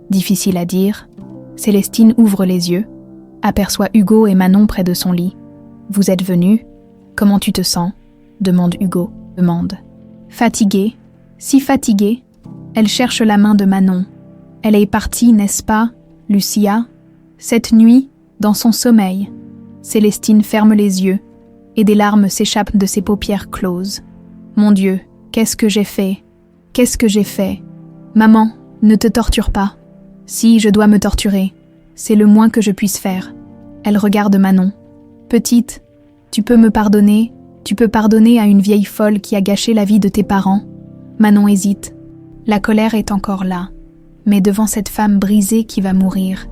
difficile à dire. Célestine ouvre les yeux, aperçoit Hugo et Manon près de son lit. Vous êtes venus? Comment tu te sens? Demande Hugo. Fatiguée, si fatiguée. Elle cherche la main de Manon. Elle est partie, n'est-ce pas, Lucia? Cette nuit, dans son sommeil. Célestine ferme les yeux et des larmes s'échappent de ses paupières closes. Mon Dieu, qu'est-ce que j'ai fait? Qu'est-ce que j'ai fait? Maman, ne te torture pas. Si, je dois me torturer. C'est le moins que je puisse faire. Elle regarde Manon. Petite, tu peux me pardonner? Tu peux pardonner à une vieille folle qui a gâché la vie de tes parents? Manon hésite. La colère est encore là, mais devant cette femme brisée qui va mourir,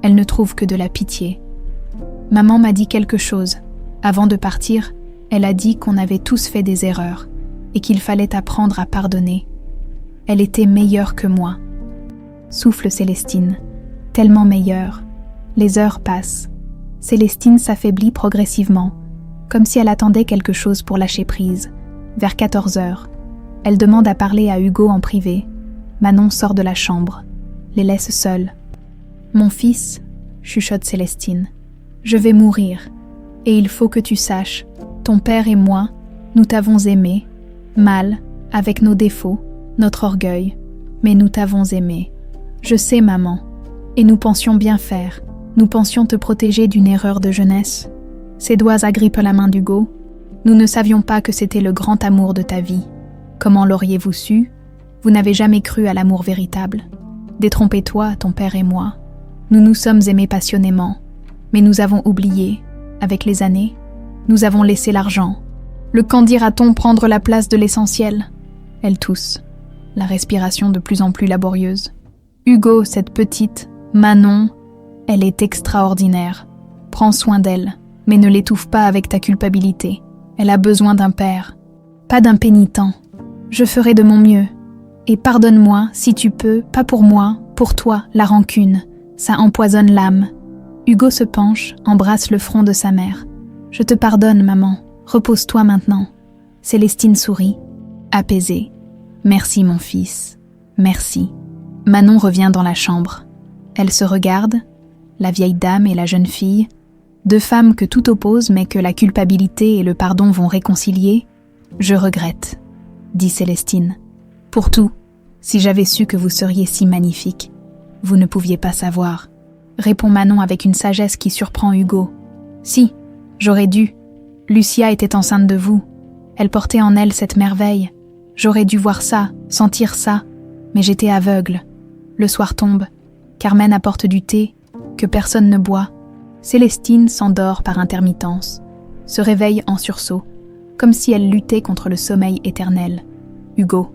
elle ne trouve que de la pitié. Maman m'a dit quelque chose. Avant de partir, elle a dit qu'on avait tous fait des erreurs et qu'il fallait apprendre à pardonner. Elle était meilleure que moi. Souffle Célestine, tellement meilleure. Les heures passent. Célestine s'affaiblit progressivement, comme si elle attendait quelque chose pour lâcher prise. Vers 14 heures, elle demande à parler à Hugo en privé. Manon sort de la chambre, les laisse seuls. « Mon fils, » chuchote Célestine, « je vais mourir, et il faut que tu saches, ton père et moi, nous t'avons aimé, mal, avec nos défauts, notre orgueil, mais nous t'avons aimé. Je sais, maman, et nous pensions bien faire, nous pensions te protéger d'une erreur de jeunesse. » Ses doigts agrippent la main d'Hugo. « Nous ne savions pas que c'était le grand amour de ta vie. Comment l'auriez-vous su? Vous n'avez jamais cru à l'amour véritable. Détrompez-toi, ton père et moi. Nous nous sommes aimés passionnément, mais nous avons oublié, avec les années, nous avons laissé l'argent. Le quand dira-t-on prendre la place de l'essentiel? » Elle tousse, la respiration de plus en plus laborieuse. Hugo, cette petite, Manon, elle est extraordinaire. Prends soin d'elle, mais ne l'étouffe pas avec ta culpabilité. Elle a besoin d'un père, pas d'un pénitent. Je ferai de mon mieux. Et pardonne-moi, si tu peux, pas pour moi, pour toi, la rancune. Ça empoisonne l'âme. Hugo se penche, embrasse le front de sa mère. Je te pardonne, maman. Repose-toi maintenant. Célestine sourit, apaisée. Merci, mon fils. Merci. Manon revient dans la chambre. Elle se regarde, la vieille dame et la jeune fille. Deux femmes que tout oppose mais que la culpabilité et le pardon vont réconcilier. Je regrette, dit Célestine. Pour tout, si j'avais su que vous seriez si magnifique, vous ne pouviez pas savoir, répond Manon avec une sagesse qui surprend Hugo. Si, j'aurais dû. Lucia était enceinte de vous. Elle portait en elle cette merveille. J'aurais dû voir ça, sentir ça, mais j'étais aveugle. Le soir tombe. Carmen apporte du thé, que personne ne boit. Célestine s'endort par intermittence, se réveille en sursaut, comme si elle luttait contre le sommeil éternel. Hugo,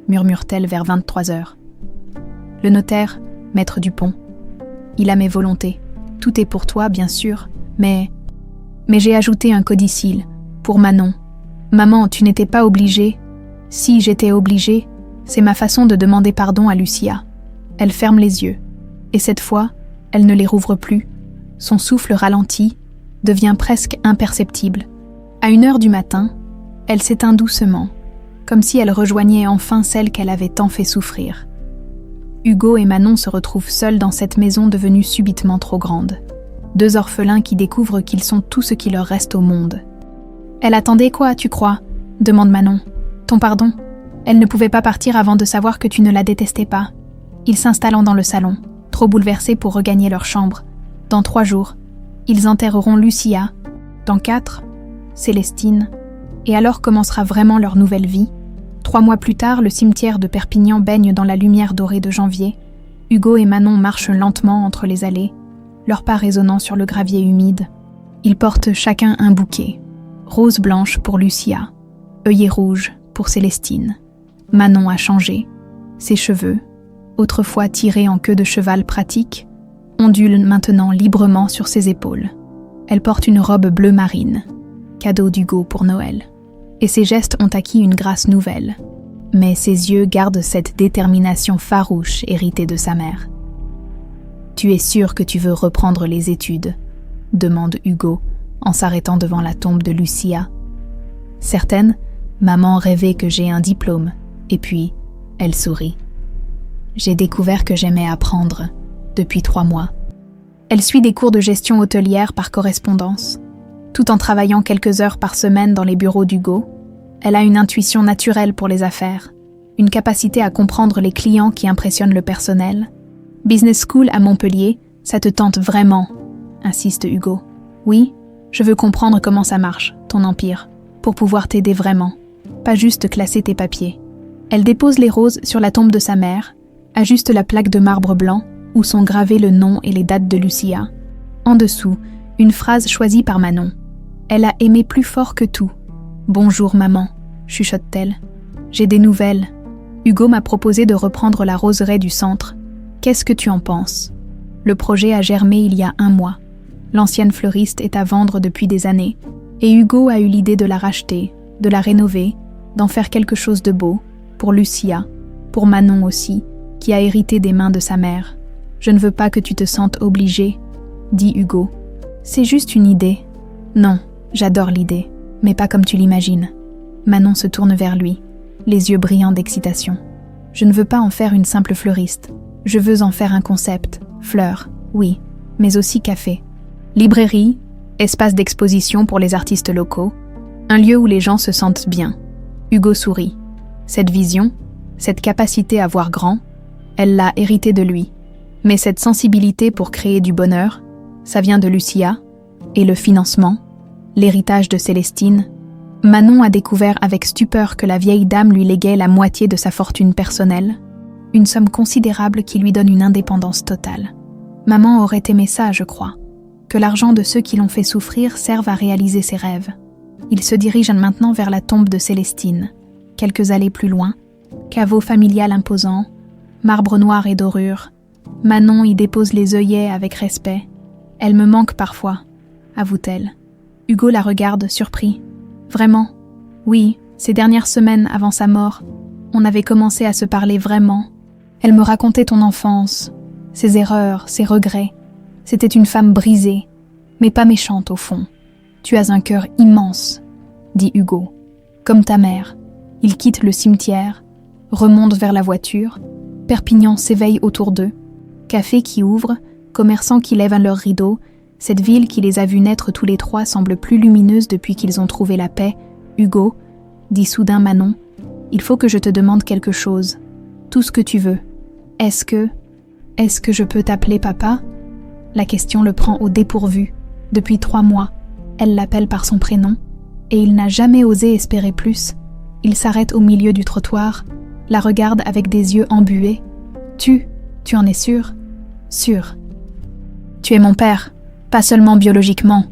murmure-t-elle vers 23 heures. Le notaire, maître Dupont. Il a mes volontés. Tout est pour toi, bien sûr, mais j'ai ajouté un codicille, pour Manon. Maman, tu n'étais pas obligée. Si j'étais obligée, c'est ma façon de demander pardon à Lucia. Elle ferme les yeux, et cette fois, elle ne les rouvre plus. Son souffle ralentit, devient presque imperceptible. À 1 heure du matin, elle s'éteint doucement, comme si elle rejoignait enfin celle qu'elle avait tant fait souffrir. Hugo et Manon se retrouvent seuls dans cette maison devenue subitement trop grande. Deux orphelins qui découvrent qu'ils sont tout ce qui leur reste au monde. « Elle attendait quoi, tu crois ?» demande Manon. « Ton pardon ? Elle ne pouvait pas partir avant de savoir que tu ne la détestais pas. » Ils s'installant dans le salon, trop bouleversés pour regagner leur chambre. Dans 3 jours, ils enterreront Lucia. Dans 4, Célestine. Et alors commencera vraiment leur nouvelle vie. 3 mois plus tard, le cimetière de Perpignan baigne dans la lumière dorée de janvier. Hugo et Manon marchent lentement entre les allées, leurs pas résonnant sur le gravier humide. Ils portent chacun un bouquet. Rose blanche pour Lucia, œillet rouge pour Célestine. Manon a changé. Ses cheveux, autrefois tirés en queue de cheval pratique, ondulent maintenant librement sur ses épaules. Elle porte une robe bleu marine, cadeau d'Hugo pour Noël. Et ses gestes ont acquis une grâce nouvelle. Mais ses yeux gardent cette détermination farouche héritée de sa mère. « Tu es sûr que tu veux reprendre les études ?» demande Hugo en s'arrêtant devant la tombe de Lucia. Certaine, maman rêvait que j'ai un diplôme, et puis, elle sourit. J'ai découvert que j'aimais apprendre, depuis 3 mois. Elle suit des cours de gestion hôtelière par correspondance. Tout en travaillant quelques heures par semaine dans les bureaux d'Hugo, elle a une intuition naturelle pour les affaires, une capacité à comprendre les clients qui impressionnent le personnel. Business School à Montpellier, ça te tente vraiment, insiste Hugo. Oui, je veux comprendre comment ça marche, ton empire, pour pouvoir t'aider vraiment, pas juste classer tes papiers. Elle dépose les roses sur la tombe de sa mère, ajuste la plaque de marbre blanc où sont gravés le nom et les dates de Lucia. En dessous, une phrase choisie par Manon. Elle a aimé plus fort que tout. « Bonjour maman », chuchote-t-elle. « J'ai des nouvelles. Hugo m'a proposé de reprendre la roseraie du centre. Qu'est-ce que tu en penses ?» Le projet a germé il y a 1 mois. L'ancienne fleuriste est à vendre depuis des années, et Hugo a eu l'idée de la racheter, de la rénover, d'en faire quelque chose de beau, pour Lucia, pour Manon aussi, qui a hérité des mains de sa mère. « Je ne veux pas que tu te sentes obligée, » dit Hugo. « C'est juste une idée. » « Non, j'adore l'idée, mais pas comme tu l'imagines. » Manon se tourne vers lui, les yeux brillants d'excitation. « Je ne veux pas en faire une simple fleuriste. Je veux en faire un concept. Fleurs, oui, mais aussi café. Librairie, espace d'exposition pour les artistes locaux, un lieu où les gens se sentent bien. » Hugo sourit. Cette vision, cette capacité à voir grand, elle l'a héritée de lui. Mais cette sensibilité pour créer du bonheur, ça vient de Lucia, et le financement, l'héritage de Célestine. Manon a découvert avec stupeur que la vieille dame lui léguait la moitié de sa fortune personnelle, une somme considérable qui lui donne une indépendance totale. Maman aurait aimé ça, je crois, que l'argent de ceux qui l'ont fait souffrir serve à réaliser ses rêves. Il se dirige maintenant vers la tombe de Célestine. Quelques allées plus loin, caveau familial imposant, marbre noir et dorure. Manon y dépose les œillets avec respect. « Elle me manque parfois », avoue-t-elle. Hugo la regarde, surpris. « Vraiment ? Oui, ces dernières semaines avant sa mort, on avait commencé à se parler vraiment. Elle me racontait ton enfance, ses erreurs, ses regrets. C'était une femme brisée, mais pas méchante au fond. Tu as un cœur immense, dit Hugo. Comme ta mère. » Ils quittent le cimetière, remontent vers la voiture. Perpignan s'éveille autour d'eux. Café qui ouvre, commerçants qui lèvent leurs rideaux, Cette ville qui les a vus naître tous les trois semble plus lumineuse depuis qu'ils ont trouvé la paix. Hugo, dit soudain Manon, il faut que je te demande quelque chose. Tout ce que tu veux. Est-ce que je peux t'appeler papa? La question le prend au dépourvu. Depuis 3 mois, elle l'appelle par son prénom, et il n'a jamais osé espérer plus. Il s'arrête au milieu du trottoir, la regarde avec des yeux embués. Tu en es sûr? Sûr. Tu es mon père, pas seulement biologiquement.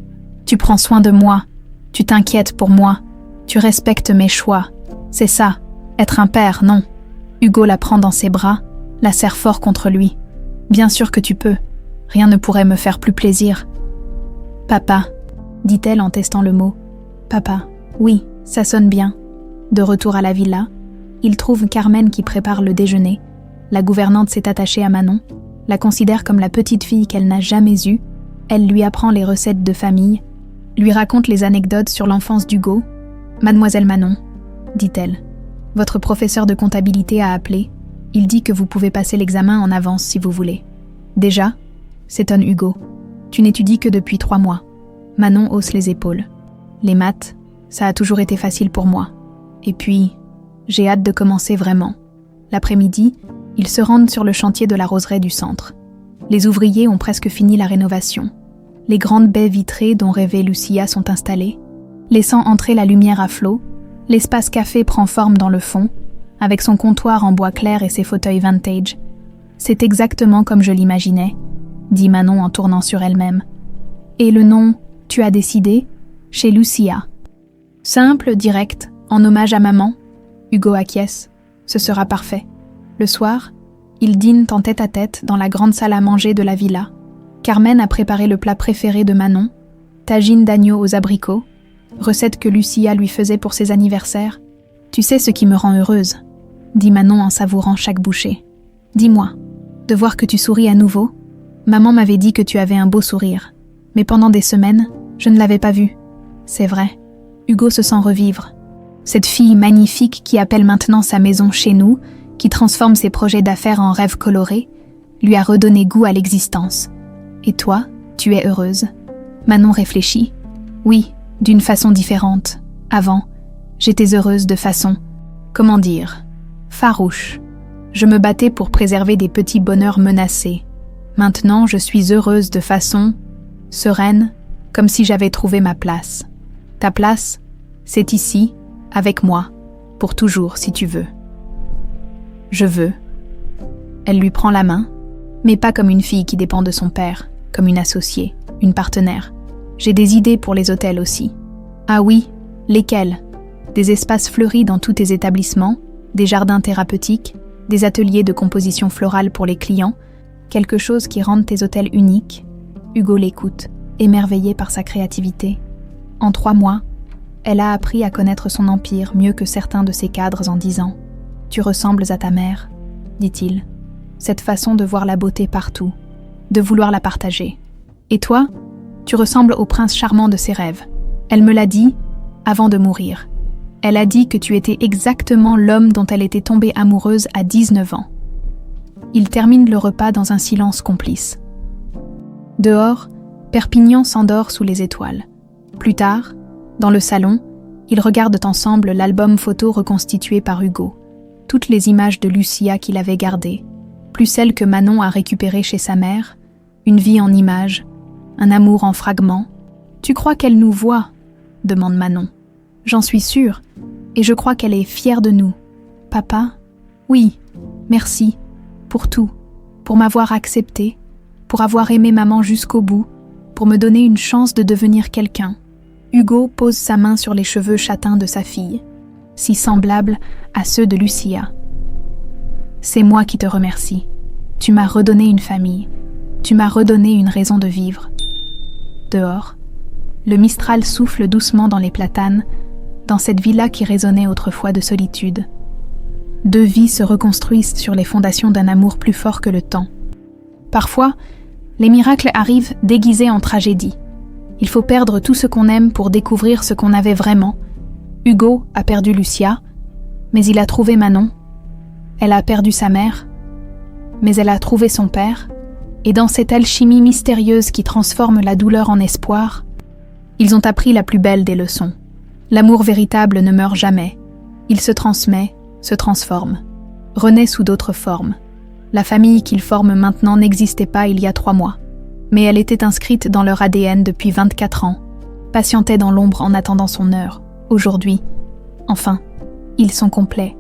Tu prends soin de moi, tu t'inquiètes pour moi, tu respectes mes choix. C'est ça, être un père, non? Hugo la prend dans ses bras, la serre fort contre lui. Bien sûr que tu peux, rien ne pourrait me faire plus plaisir. Papa, dit-elle en testant le mot. Papa, oui, ça sonne bien. De retour à la villa, il trouve Carmen qui prépare le déjeuner. La gouvernante s'est attachée à Manon, la considère comme la petite fille qu'elle n'a jamais eue. Elle lui apprend les recettes de famille, lui raconte les anecdotes sur l'enfance d'Hugo. Mademoiselle Manon, dit-elle, votre professeur de comptabilité a appelé. Il dit que vous pouvez passer l'examen en avance si vous voulez. Déjà? S'étonne Hugo. Tu n'étudies que depuis 3 mois. Manon hausse les épaules. Les maths, ça a toujours été facile pour moi. Et puis, j'ai hâte de commencer vraiment. L'après-midi, ils se rendent sur le chantier de la roseraie du centre. Les ouvriers ont presque fini la rénovation. Les grandes baies vitrées dont rêvait Lucia sont installées. Laissant entrer la lumière à flot, l'espace café prend forme dans le fond, avec son comptoir en bois clair et ses fauteuils vintage. C'est exactement comme je l'imaginais, dit Manon en tournant sur elle-même. Et le nom, tu as décidé? Chez Lucia. Simple, direct, en hommage à maman. Hugo acquiesce. Ce sera parfait. Le soir, ils dînent en tête-à-tête dans la grande salle à manger de la villa. Carmen a préparé le plat préféré de Manon, tagine d'agneau aux abricots, recette que Lucia lui faisait pour ses anniversaires. Tu sais ce qui me rend heureuse, dit Manon en savourant chaque bouchée. Dis-moi, de voir que tu souris à nouveau. Maman m'avait dit que tu avais un beau sourire, mais pendant des semaines, je ne l'avais pas vu. C'est vrai. Hugo se sent revivre. Cette fille magnifique qui appelle maintenant sa maison chez nous, qui transforme ses projets d'affaires en rêves colorés, lui a redonné goût à l'existence. Et toi, tu es heureuse? Manon réfléchit. Oui, d'une façon différente. Avant, j'étais heureuse de façon, comment dire, farouche. Je me battais pour préserver des petits bonheurs menacés. Maintenant, je suis heureuse de façon sereine, comme si j'avais trouvé ma place. Ta place, c'est ici, avec moi, pour toujours si tu veux. Je veux. Elle lui prend la main, mais pas comme une fille qui dépend de son père, comme une associée, une partenaire. J'ai des idées pour les hôtels aussi. Ah oui, lesquels? Des espaces fleuris dans tous tes établissements, des jardins thérapeutiques, des ateliers de composition florale pour les clients, quelque chose qui rende tes hôtels uniques. Hugo l'écoute, émerveillé par sa créativité. En 3 mois, elle a appris à connaître son empire mieux que certains de ses cadres en 10 ans. Tu ressembles à ta mère, dit-il. Cette façon de voir la beauté partout, de vouloir la partager. Et toi, tu ressembles au prince charmant de ses rêves. Elle me l'a dit avant de mourir. Elle a dit que tu étais exactement l'homme dont elle était tombée amoureuse à 19 ans. Ils terminent le repas dans un silence complice. Dehors, Perpignan s'endort sous les étoiles. Plus tard, dans le salon, ils regardent ensemble l'album photo reconstitué par Hugo. Toutes les images de Lucia qu'il avait gardées, plus celles que Manon a récupérées chez sa mère, une vie en images, un amour en fragments. « Tu crois qu'elle nous voit ?» demande Manon. « J'en suis sûre, et je crois qu'elle est fière de nous. Papa ? Oui, merci, pour tout, pour m'avoir accepté, pour avoir aimé maman jusqu'au bout, pour me donner une chance de devenir quelqu'un. » Hugo pose sa main sur les cheveux châtains de sa fille, si semblables à ceux de Lucia. « C'est moi qui te remercie. Tu m'as redonné une famille. Tu m'as redonné une raison de vivre. » Dehors, le Mistral souffle doucement dans les platanes, dans cette villa qui résonnait autrefois de solitude. 2 vies se reconstruisent sur les fondations d'un amour plus fort que le temps. Parfois, les miracles arrivent déguisés en tragédie. Il faut perdre tout ce qu'on aime pour découvrir ce qu'on avait vraiment. Hugo a perdu Lucia, mais il a trouvé Manon. Elle a perdu sa mère, mais elle a trouvé son père. Et dans cette alchimie mystérieuse qui transforme la douleur en espoir, ils ont appris la plus belle des leçons. L'amour véritable ne meurt jamais. Il se transmet, se transforme, renaît sous d'autres formes. La famille qu'ils forment maintenant n'existait pas il y a 3 mois, mais elle était inscrite dans leur ADN depuis 24 ans, patientait dans l'ombre en attendant son heure. Aujourd'hui, enfin, ils sont complets.